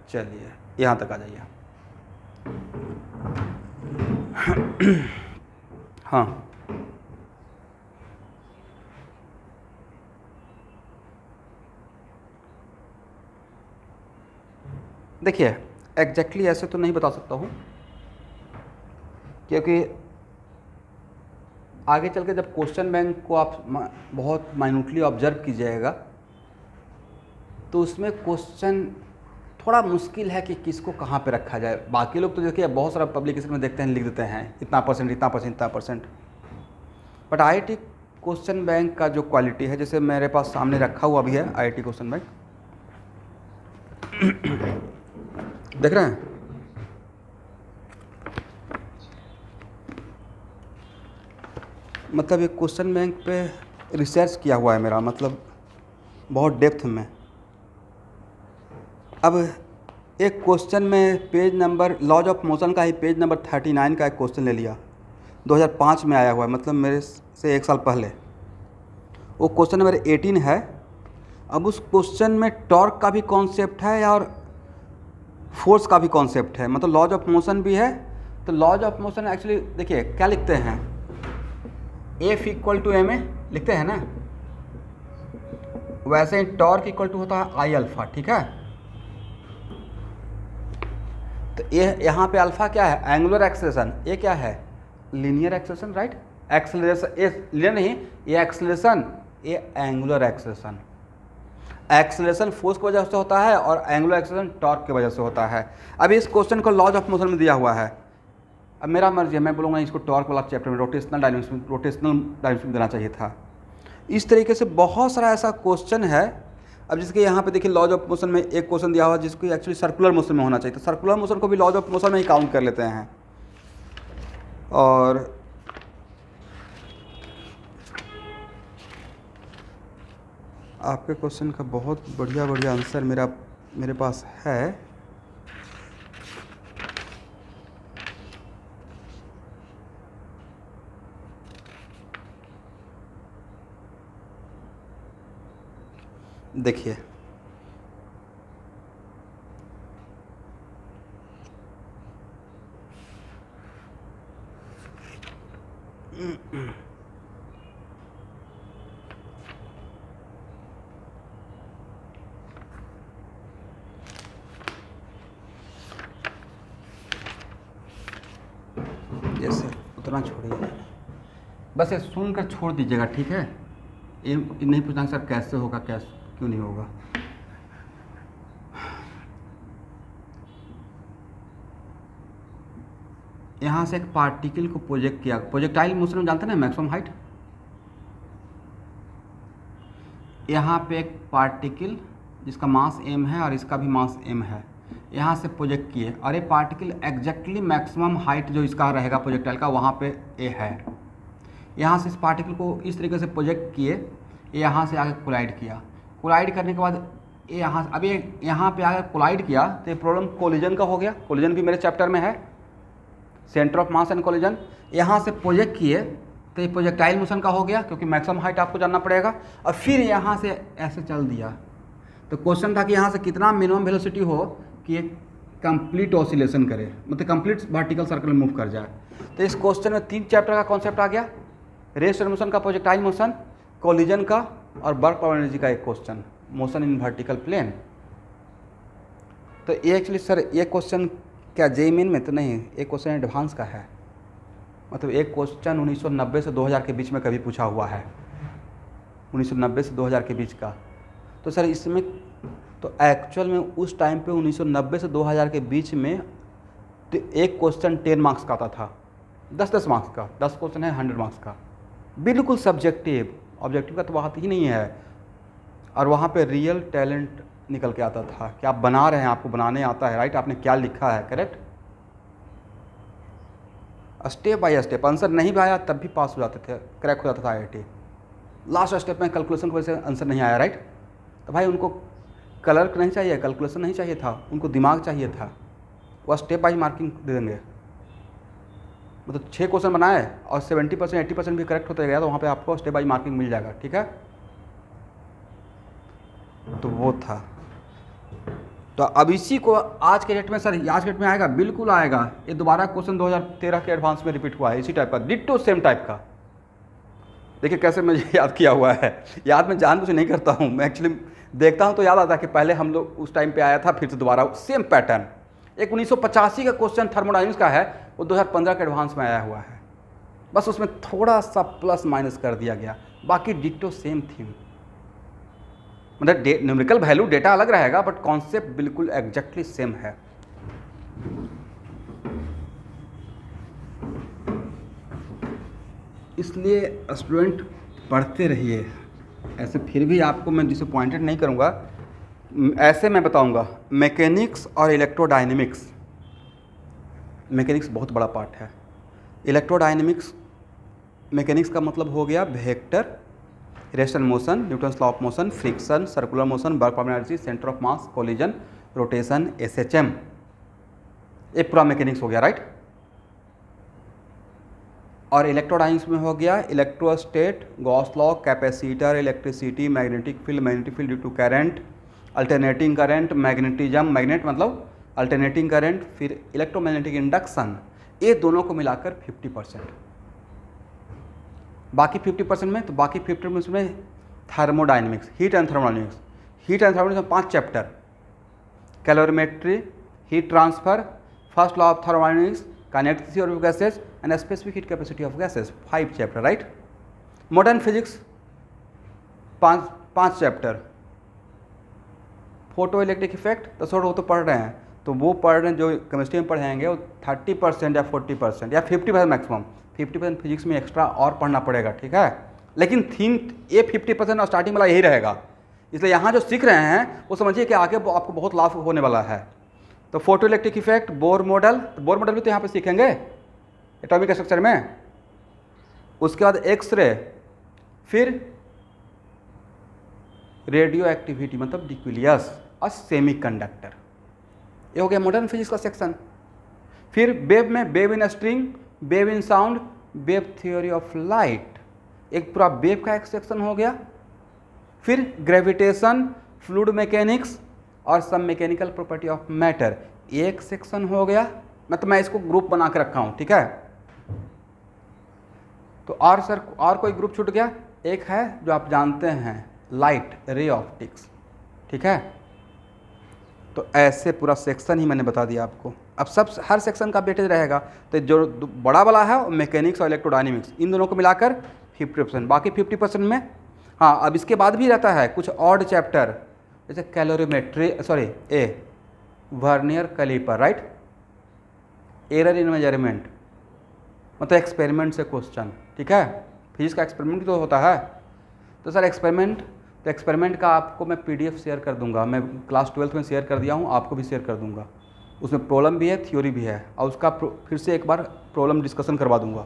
चलिए यहाँ तक आ जाइए। हाँ, देखिए एग्जैक्टली ऐसे तो नहीं बता सकता हूँ, क्योंकि आगे चल के जब क्वेश्चन बैंक को आप बहुत माइन्यूटली ऑब्जर्व कीजिएगा तो उसमें क्वेश्चन थोड़ा मुश्किल है कि किसको कहाँ पे रखा जाए। बाकी लोग तो देखिए बहुत सारा पब्लिकेशन में देखते हैं, लिख देते हैं इतना परसेंट इतना परसेंट इतना percent, but IIT question bank का जो क्वालिटी है, जैसे मेरे पास सामने रखा हुआ भी है आईआईटी क्वेश्चन बैंक, देख रहे हैं, मतलब ये क्वेश्चन बैंक पे रिसर्च किया हुआ है मेरा, मतलब बहुत डेप्थ में। अब एक क्वेश्चन में page number, laws of motion का ही पेज नंबर 39 का एक क्वेश्चन ले लिया, 2005 में आया हुआ है, मतलब मेरे से 1 साल पहले। वो क्वेश्चन नंबर 18 है। अब उस क्वेश्चन में टॉर्क का भी कॉन्सेप्ट है और फोर्स का भी कॉन्सेप्ट है, मतलब लॉज ऑफ मोशन भी है। तो लॉज ऑफ मोशन एक्चुअली देखिए क्या लिखते हैं, f equal to m a लिखते हैं ना, वैसे ही टॉर्क इक्वल टू होता है आई अल्फा, ठीक है। तो ये यहाँ पे अल्फा क्या है, एंगुलर एक्सेलरेशन, ये क्या है, लीनियर एक्सेलरेशन, राइट। एक्सेलरेशन ये लीनियर नहीं, ये एक्सेलरेशन, ये एंगुलर एक्सेलरेशन। एक्सेलरेशन फोर्स की वजह से होता है और एंगुलर एक्सेलरेशन टॉर्क की वजह से होता है। अब इस क्वेश्चन को लॉज ऑफ मोशन में दिया हुआ है। अब मेरा मर्जी है, मैं बोलूँगा इसको टॉर्क वाला चैप्टर में रोटेशनल डायनेमिक्स में देना चाहिए था। इस तरीके से बहुत सारा ऐसा क्वेश्चन है। अब जिसके यहाँ पे देखिए लॉज ऑफ मोशन में एक क्वेश्चन दिया हुआ जिसको एक्चुअली सर्कुलर मोशन में होना चाहिए, तो सर्कुलर मोशन को भी लॉज ऑफ मोशन में ही काउंट कर लेते हैं। और आपके क्वेश्चन का बहुत बढ़िया बढ़िया आंसर मेरे पास है। देखिए जैसे उतना छोड़िए, बस ये सुनकर छोड़ दीजिएगा, ठीक है। ये नहीं पूछना सर कैसे होगा, कैसे क्यों नहीं होगा। यहाँ से एक पार्टिकल को प्रोजेक्ट किया, प्रोजेक्टाइल मोशन में जानते हैं ना मैक्सिमम हाइट। यहाँ पे एक पार्टिकल जिसका मास m है और इसका भी मास m है, यहाँ से प्रोजेक्ट किए और ये पार्टिकल एग्जैक्टली मैक्सिमम हाइट जो इसका रहेगा प्रोजेक्टाइल का वहाँ पे a है। यहाँ से इस पार्टिकल को इस तरीके से प्रोजेक्ट किए, यहाँ से आगे कोलाइड किया, कोलाइड करने के बाद ये यहाँ अब ये यहाँ पे आगे कोलाइड किया तो ये प्रॉब्लम कोलिजन का हो गया। कोलिजन भी मेरे चैप्टर में है, centre of mass and collision. यहाँ से प्रोजेक्ट किए तो ये प्रोजेक्टाइल मोशन का हो गया क्योंकि मैक्सिमम हाइट आपको जानना पड़ेगा। और फिर यहाँ से ऐसे चल दिया, तो क्वेश्चन था कि यहाँ से कितना मिनिमम वेलोसिटी हो कि ये कंप्लीट ऑसिलेशन करे, मतलब कंप्लीट वर्टिकल सर्कल में मूव कर जाए। तो इस क्वेश्चन में 3 चैप्टर का कॉन्सेप्ट आ गया, रेस्ट मोशन का, प्रोजेक्टाइल मोशन, कोलिजन का और वर्क पावर एनर्जी का एक question, motion in vertical plane. तो ये एक्चुअली सर ये क्वेश्चन क्या जेईई मेन में तो नहीं, एक क्वेश्चन एडवांस का है, मतलब एक क्वेश्चन 1990 से 2000 के बीच में कभी पूछा हुआ है, 1990 से 2000 के बीच का। तो सर इसमें तो एक्चुअल में उस टाइम पे 1990 से 2000 के बीच में एक क्वेश्चन 10 मार्क्स का आता था, 10-10 मार्क्स का, 10 क्वेश्चन है 100 मार्क्स का, बिल्कुल सब्जेक्टिव, ऑब्जेक्टिव का तो बात ही नहीं है। और वहाँ पे रियल टैलेंट निकल के आता था कि आप बना रहे हैं, आपको बनाने आता है, राइट, आपने क्या लिखा है, correct. Step by step, answer नहीं भी आया तब भी पास हो जाते थे, क्रैक हो जाता था IIT। लास्ट स्टेप में कैलकुलेशन की वजह से आंसर नहीं आया, राइट। तो भाई उनको कलर नहीं चाहिए, कैलकुलेशन नहीं चाहिए था, उनको दिमाग चाहिए था, वह स्टेप बाई मार्किंग दे देंगे। मतलब 6 क्वेश्चन बनाए और 70% 80% भी करेक्ट होते गया तो वहाँ पे आपको स्टेप बाई मार्किंग मिल जाएगा, ठीक है। तो वो था। तो अब इसी को आज के डेट में सर, आज के डेट में आएगा, बिल्कुल आएगा। ये दोबारा क्वेश्चन 2013 के एडवांस में रिपीट हुआ है, इसी टाइप का, डिट्टो सेम टाइप का। देखिए कैसे मुझे याद किया हुआ है, याद मैं जानबूझ नहीं करता हूँ, मैं एक्चुअली देखता हूँ तो याद आता है कि पहले हम लोग उस टाइम पे आया था, फिर से दोबारा सेम पैटर्न। एक 1985 का क्वेश्चन थर्मोडायनेमिक्स का है, वो 2015 के एडवांस में आया हुआ है, बस उसमें थोड़ा सा प्लस माइनस कर दिया गया, बाकी डिट्टो सेम थीम। मतलब न्यूमेरिकल वैल्यू डेटा अलग रहेगा बट कॉन्सेप्ट बिल्कुल एग्जैक्टली सेम है। इसलिए स्टूडेंट पढ़ते रहिए, ऐसे फिर भी आपको मैं डिसअपॉइंटेड नहीं करूँगा। ऐसे मैं बताऊँगा मैकेनिक्स और इलेक्ट्रोडायनेमिक्स, मैकेनिक्स बहुत बड़ा पार्ट है। इलेक्ट्रोडायनेमिक्स, मैकेनिक्स का मतलब हो गया vector, rest and motion, Newton's law of motion, friction, circular motion, work power energy, centre of mass, collision, rotation, SHM, ये पूरा मैकेनिक्स हो गया, राइट। और इलेक्ट्रोडाइनमिक्स में हो गया electrostat, Gauss law, capacitor, electricity, magnetic field due to current, alternating current, magnetism, magnet मतलब alternating current, फिर इलेक्ट्रोमैग्नेटिक इंडक्शन, ये दोनों को मिलाकर 50%। बाकी 50% में, तो बाकी 50% में thermodynamics, heat and thermodynamics. Heat and thermodynamics में 5 chapter, calorimetry, heat transfer, first law of thermodynamics, kinetic theory of gases and specific heat capacity of gases, 5 chapter, right. Modern physics 5 chapter, photo electric effect तो sir वो तो पढ़ रहे हैं, तो वो पढ़ रहे हैं जो केमिस्ट्री में पढ़ाएंगे वो 30% या 40% या 50% मैक्सिमम, 50% फिजिक्स में एक्स्ट्रा और पढ़ना पड़ेगा, ठीक है। लेकिन थीम ये 50% और स्टार्टिंग वाला यही रहेगा, इसलिए यहाँ जो सीख रहे हैं वो समझिए कि आगे आपको बहुत लाभ होने वाला है। तो photo electric effect, Bohr model, Bohr model भी तो यहाँ पे सीखेंगे एटॉमिक स्ट्रक्चर में। उसके बाद एक्सरे, फिर रेडियो एक्टिविटी मतलब न्यूक्लियस और सेमीकंडक्टर, ये हो गया मॉडर्न फिजिक्स का सेक्शन। फिर वेव में wave in string, wave in sound, wave theory of light, एक पूरा वेव का एक सेक्शन हो गया। फिर ग्रेविटेशन, फ्लूइड मैकेनिक्स और सब मैकेनिकल प्रॉपर्टी ऑफ मैटर, एक सेक्शन हो गया। मतलब मैं इसको ग्रुप बना के रखा हूँ, ठीक है। तो और सर और कोई ग्रुप छूट गया? एक है जो आप जानते हैं, लाइट रे ऑप्टिक्स, ठीक है। तो ऐसे पूरा सेक्शन ही मैंने बता दिया आपको। अब सब हर सेक्शन का वेटेज रहेगा, तो जो बड़ा वाला है वो मैकेनिक्स और इलेक्ट्रोडायनेमिक्स, इन दोनों को मिलाकर 50%, बाकी 50% में हाँ अब इसके बाद भी रहता है कुछ ऑड चैप्टर, जैसे calorimetry, sorry vernier caliper, right, error in measurement मतलब एक्सपेरिमेंट से क्वेश्चन, ठीक है। फिजिक्स का एक्सपेरिमेंट तो होता है, तो सर एक्सपेरिमेंट, तो एक्सपेरिमेंट का आपको मैं PDF शेयर कर दूंगा, मैं क्लास 12th में शेयर कर दिया हूँ, आपको भी शेयर कर दूंगा। उसमें प्रॉब्लम भी है, थ्योरी भी है, और उसका फिर से एक बार प्रॉब्लम डिस्कशन करवा दूंगा।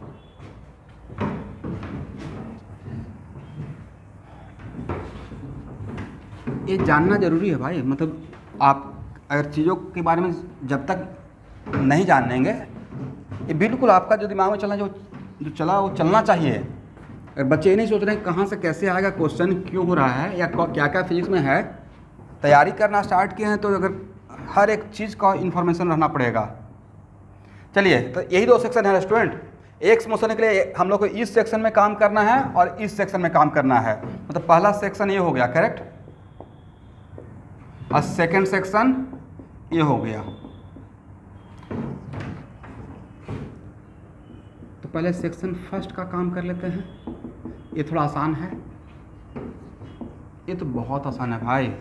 ये जानना जरूरी है भाई, मतलब आप अगर चीज़ों के बारे में जब तक नहीं जानेंगे, ये बिल्कुल आपका जो दिमाग में चला जो चला वो चलना चाहिए। अगर बच्चे ये नहीं सोच रहे हैं कहाँ से कैसे आएगा क्वेश्चन, क्यों हो रहा है, या क्या क्या फिजिक्स में है, तैयारी करना स्टार्ट किए हैं तो अगर हर एक चीज़ का इन्फॉर्मेशन रहना पड़ेगा। चलिए, तो यही 2 सेक्शन है स्टूडेंट। एक समझने के लिए हम लोग को इस सेक्शन में काम करना है और इस सेक्शन में काम करना है, मतलब पहला सेक्शन ये हो गया, करेक्ट, और सेकेंड सेक्शन ये हो गया। तो पहले सेक्शन फर्स्ट का काम कर लेते हैं, ये थोड़ा आसान है, ये तो बहुत आसान है भाई।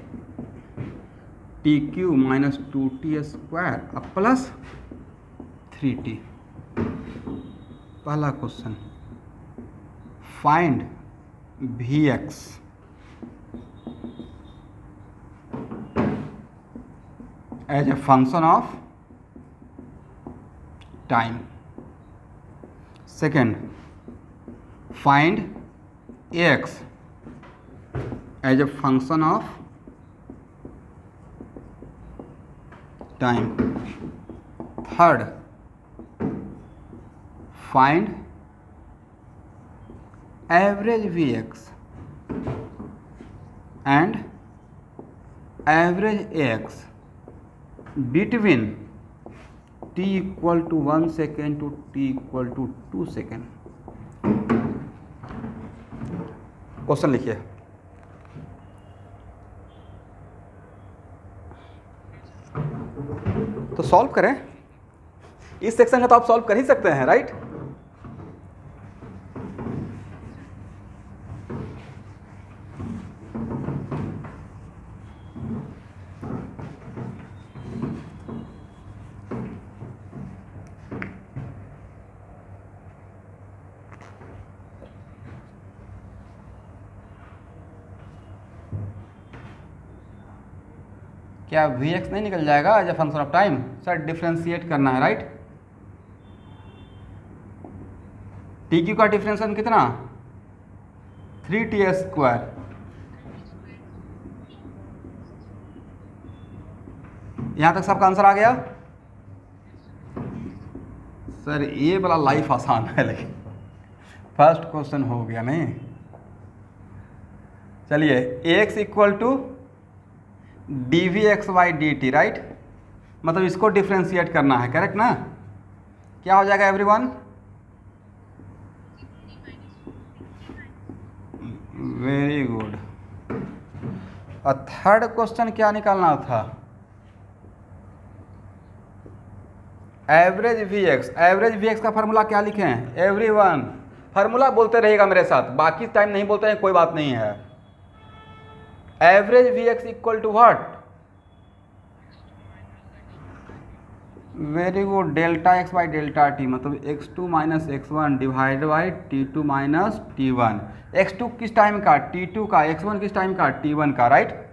TQ माइनस 2T स्क्वायर अब प्लस 3T। पहला question, find Vx as a function of time. Second, find Ax as a function of time. Third, find average Vx and average Ax between t equal to 1 second to t equal to 2 second. Question लिखिए। तो solve करें, इस section का तो आप solve कर ही सकते हैं, राइट। क्या Vx नहीं निकल जाएगा as a function of time? Sir differentiate करना है, राइट। TQ का डिफ्रेंशिएशन कितना? 3T square. यहां तक सबका आंसर आ गया? सर ये वाला लाइफ आसान है, लेकिन फर्स्ट क्वेश्चन हो गया नहीं। चलिए x equal to d v x by D t, right, मतलब इसको डिफ्रेंशिएट करना है, करेक्ट ना। क्या हो जाएगा एवरीवन? Very good. और थर्ड क्वेश्चन क्या निकालना था? Average we x. Average we x का फार्मूला क्या लिखे हैं एवरीवन? फार्मूला बोलते रहिएगा मेरे साथ, बाकी टाइम नहीं बोलते हैं, कोई बात नहीं है। Average we x equal to what? Very good, delta x by delta T, मतलब x2 minus x1 divide by t2 minus t1। x2 किस टाइम का? t2 का। x1 किस टाइम का? t1 का, राइट।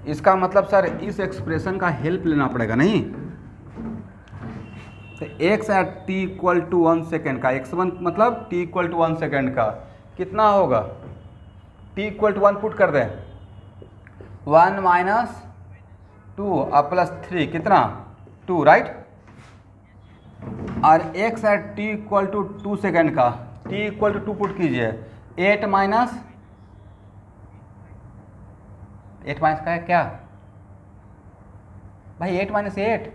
इसका मतलब सर इस एक्सप्रेशन का हेल्प लेना पड़ेगा नहीं। तो x at t equal to 1 second का, x1 मतलब t इक्वल टू 1 सेकेंड का कितना होगा? t इक्वल टू 1 पुट कर दें, 1 माइनस 2 और प्लस 3 कितना? 2, राइट। और x at t equal to 2 second का, t इक्वल टू 2 पुट कीजिए, 8 माइनस का है क्या भाई? 8 माइनस 8,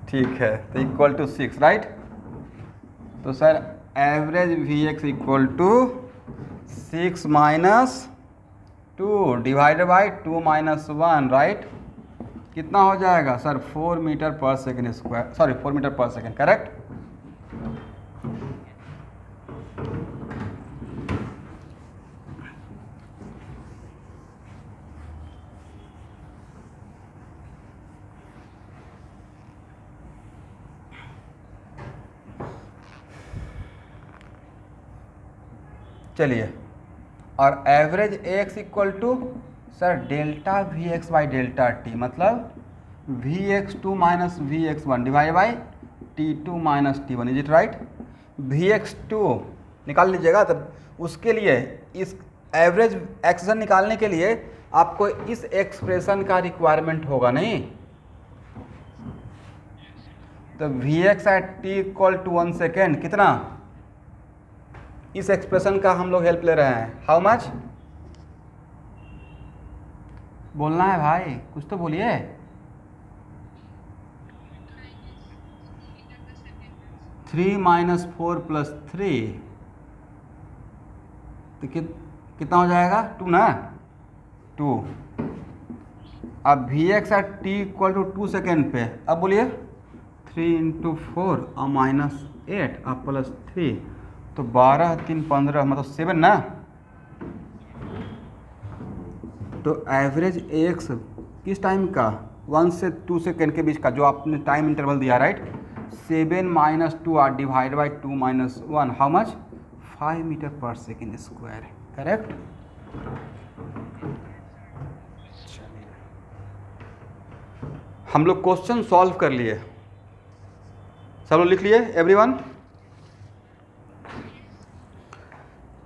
ठीक है, तो इक्वल टू 6, राइट। तो sir average we x equal to 6 minus 2 divided by 2 minus 1, right. कितना हो जाएगा sir? 4 metre per second square, sorry 4 metre per second, correct. चलिए, और average X equal to sir delta V x by delta T, मतलब V X two minus V X one divide by T two minus T one, is it right. We X to निकाल लीजिएगा, तब उसके लिए इस average expression निकालने के लिए आपको इस एक्सप्रेशन का रिक्वायरमेंट होगा नहीं। तो v x at t equal to 1 second कितना? इस एक्सप्रेशन का हम लोग हेल्प ले रहे हैं। How much? बोलना है भाई, कुछ तो बोलिए। थ्री माइनस 4 प्लस 3, तो कितना हो जाएगा? 2 ना, 2। अब v x at t equal to 2 second पे, अब बोलिए 3 इंटू 4 और माइनस 8 और प्लस 3, तो 12 3 15 मतलब 7 ना। तो एवरेज एक्स किस टाइम का? 1 से 2 सेकेंड के बीच का, जो आपने टाइम इंटरवल दिया, right. 7 minus 2 are divide by 2 minus 1, how much? 5 meter per second square, correct. हम लोग क्वेश्चन सॉल्व कर लिए, सब लोग लिख लिए एवरीवन?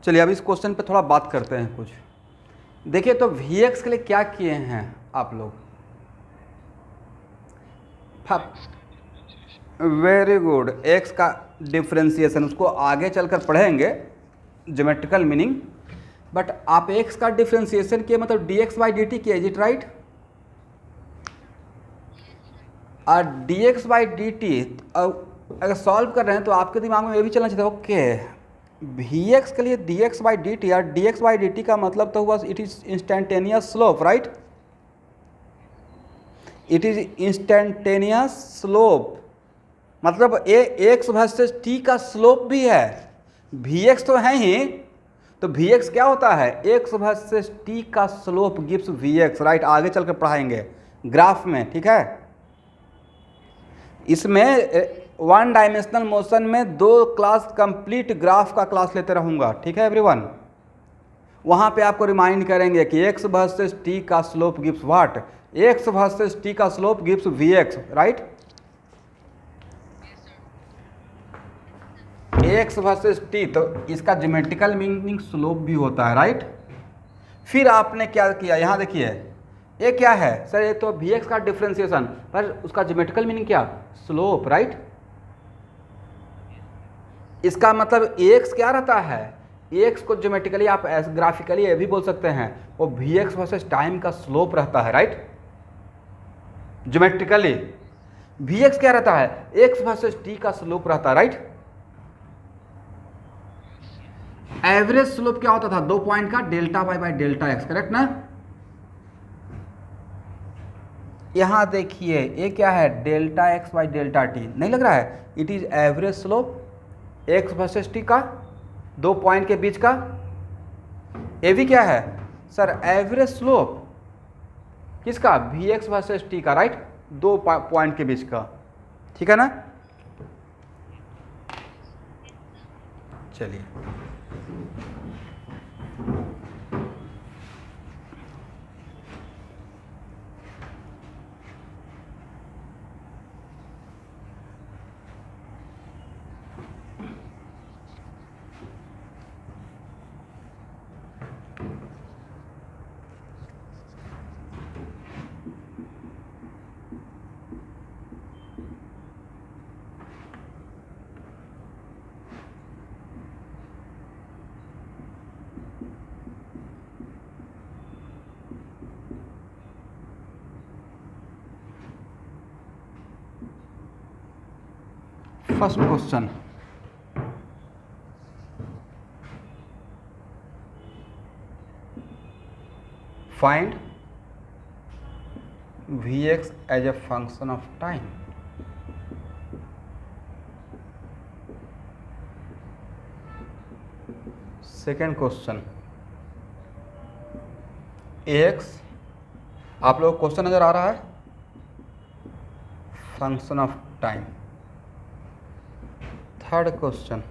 चलिए अब इस क्वेश्चन पे थोड़ा बात करते हैं कुछ। देखिए तो वी एक्स के लिए क्या किए हैं आप लोग? वेरी गुड, एक्स का डिफ्रेंसिएशन उसको आगे चलकर पढ़ेंगे, ज्योमेट्रिकल मीनिंग। बट आप एक्स का डिफ्रेंसिएशन किए मतलब D X by D T किए, इज इट राइट। और D X by D T अगर सॉल्व कर रहे हैं तो आपके दिमाग में ये भी चलना चाहिए, ओके वी एक्स के लिए D X by D T, और D X by D T का मतलब तो हुआ it is instantaneous slope, right. It is instantaneous slope, मतलब ए एक्स वर्सेस टी का स्लोप भी है। वी एक्स तो है ही, तो वी एक्स क्या होता है? एक्स वर्सेस टी का slope gives we x, right. आगे चलकर पढ़ाएंगे ग्राफ में, ठीक है। इसमें 1 डायमेंशनल मोशन में 2 क्लास कंप्लीट ग्राफ का क्लास लेते रहूँगा, ठीक है एवरीवन। वहाँ पे आपको रिमाइंड करेंगे कि एक्स वर्सेस टी का slope gives what? X versus T का slope gives we x, right. X versus T, तो इसका ज्योमेट्रिकल मीनिंग स्लोप भी होता है, राइट। फिर आपने क्या किया, यहाँ देखिए ये क्या है सर? ये तो वी एक्स का डिफ्रेंसिएशन, पर उसका ज्योमेट्रिकल मीनिंग क्या? Slope, right. इसका मतलब एक्स क्या रहता है? एक्स को ज्योमेट्रिकली आप ग्राफिकली ये भी बोल सकते हैं, वो वी एक्स वर्सेस टाइम का स्लोप रहता है, राइट। ज्योमेट्रिकली वी एक्स क्या रहता है? एक्स वर्सेस टी का स्लोप रहता है, राइट। एवरेज स्लोप क्या होता था? 2 पॉइंट का delta y by delta x, correct ना। यहां देखिए ये क्या है? Delta x by delta t, नहीं लग रहा है? It is average slope x versus T का, 2 पॉइंट के बीच का। ये भी क्या है सर? एवरेज स्लोप किसका? वी एक्स वर्सेस टी का, राइट, 2 पॉइंट के बीच का, ठीक है ना। चलिए first question, find v x as a function of time. Second question, x, आप लोग क्वेश्चन नजर आ रहा है? Function of time. Third question,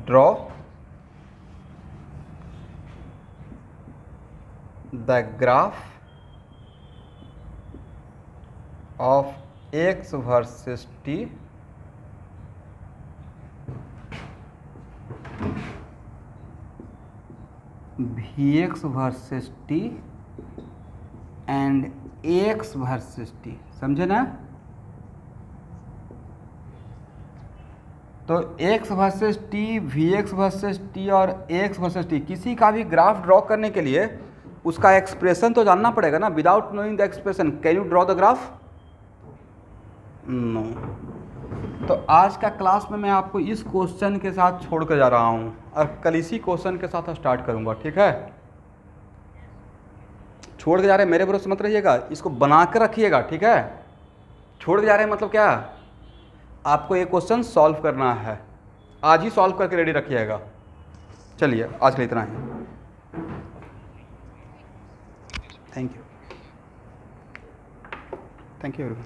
draw the graph of x versus t v x versus t and x versus t, समझे ना। तो x versus t, v x versus T और एक्स वर्सेस टी, किसी का भी ग्राफ ड्रॉ करने के लिए उसका एक्सप्रेशन तो जानना पड़ेगा ना। Without knowing the expression can you draw the graph? No. तो आज का क्लास में मैं आपको इस क्वेश्चन के साथ छोड़ कर जा रहा हूँ और कल इसी क्वेश्चन के साथ स्टार्ट करूँगा, ठीक है। छोड़ के जा रहे हैं, मेरे भरोसे मत रहिएगा, इसको बना कर रखिएगा, ठीक है। छोड़ के जा रहे हैं मतलब क्या? आपको ये क्वेश्चन सॉल्व करना है, आज ही सॉल्व करके रेडी रखिएगा। चलिए आज के लिए इतना ही। Thank you everyone.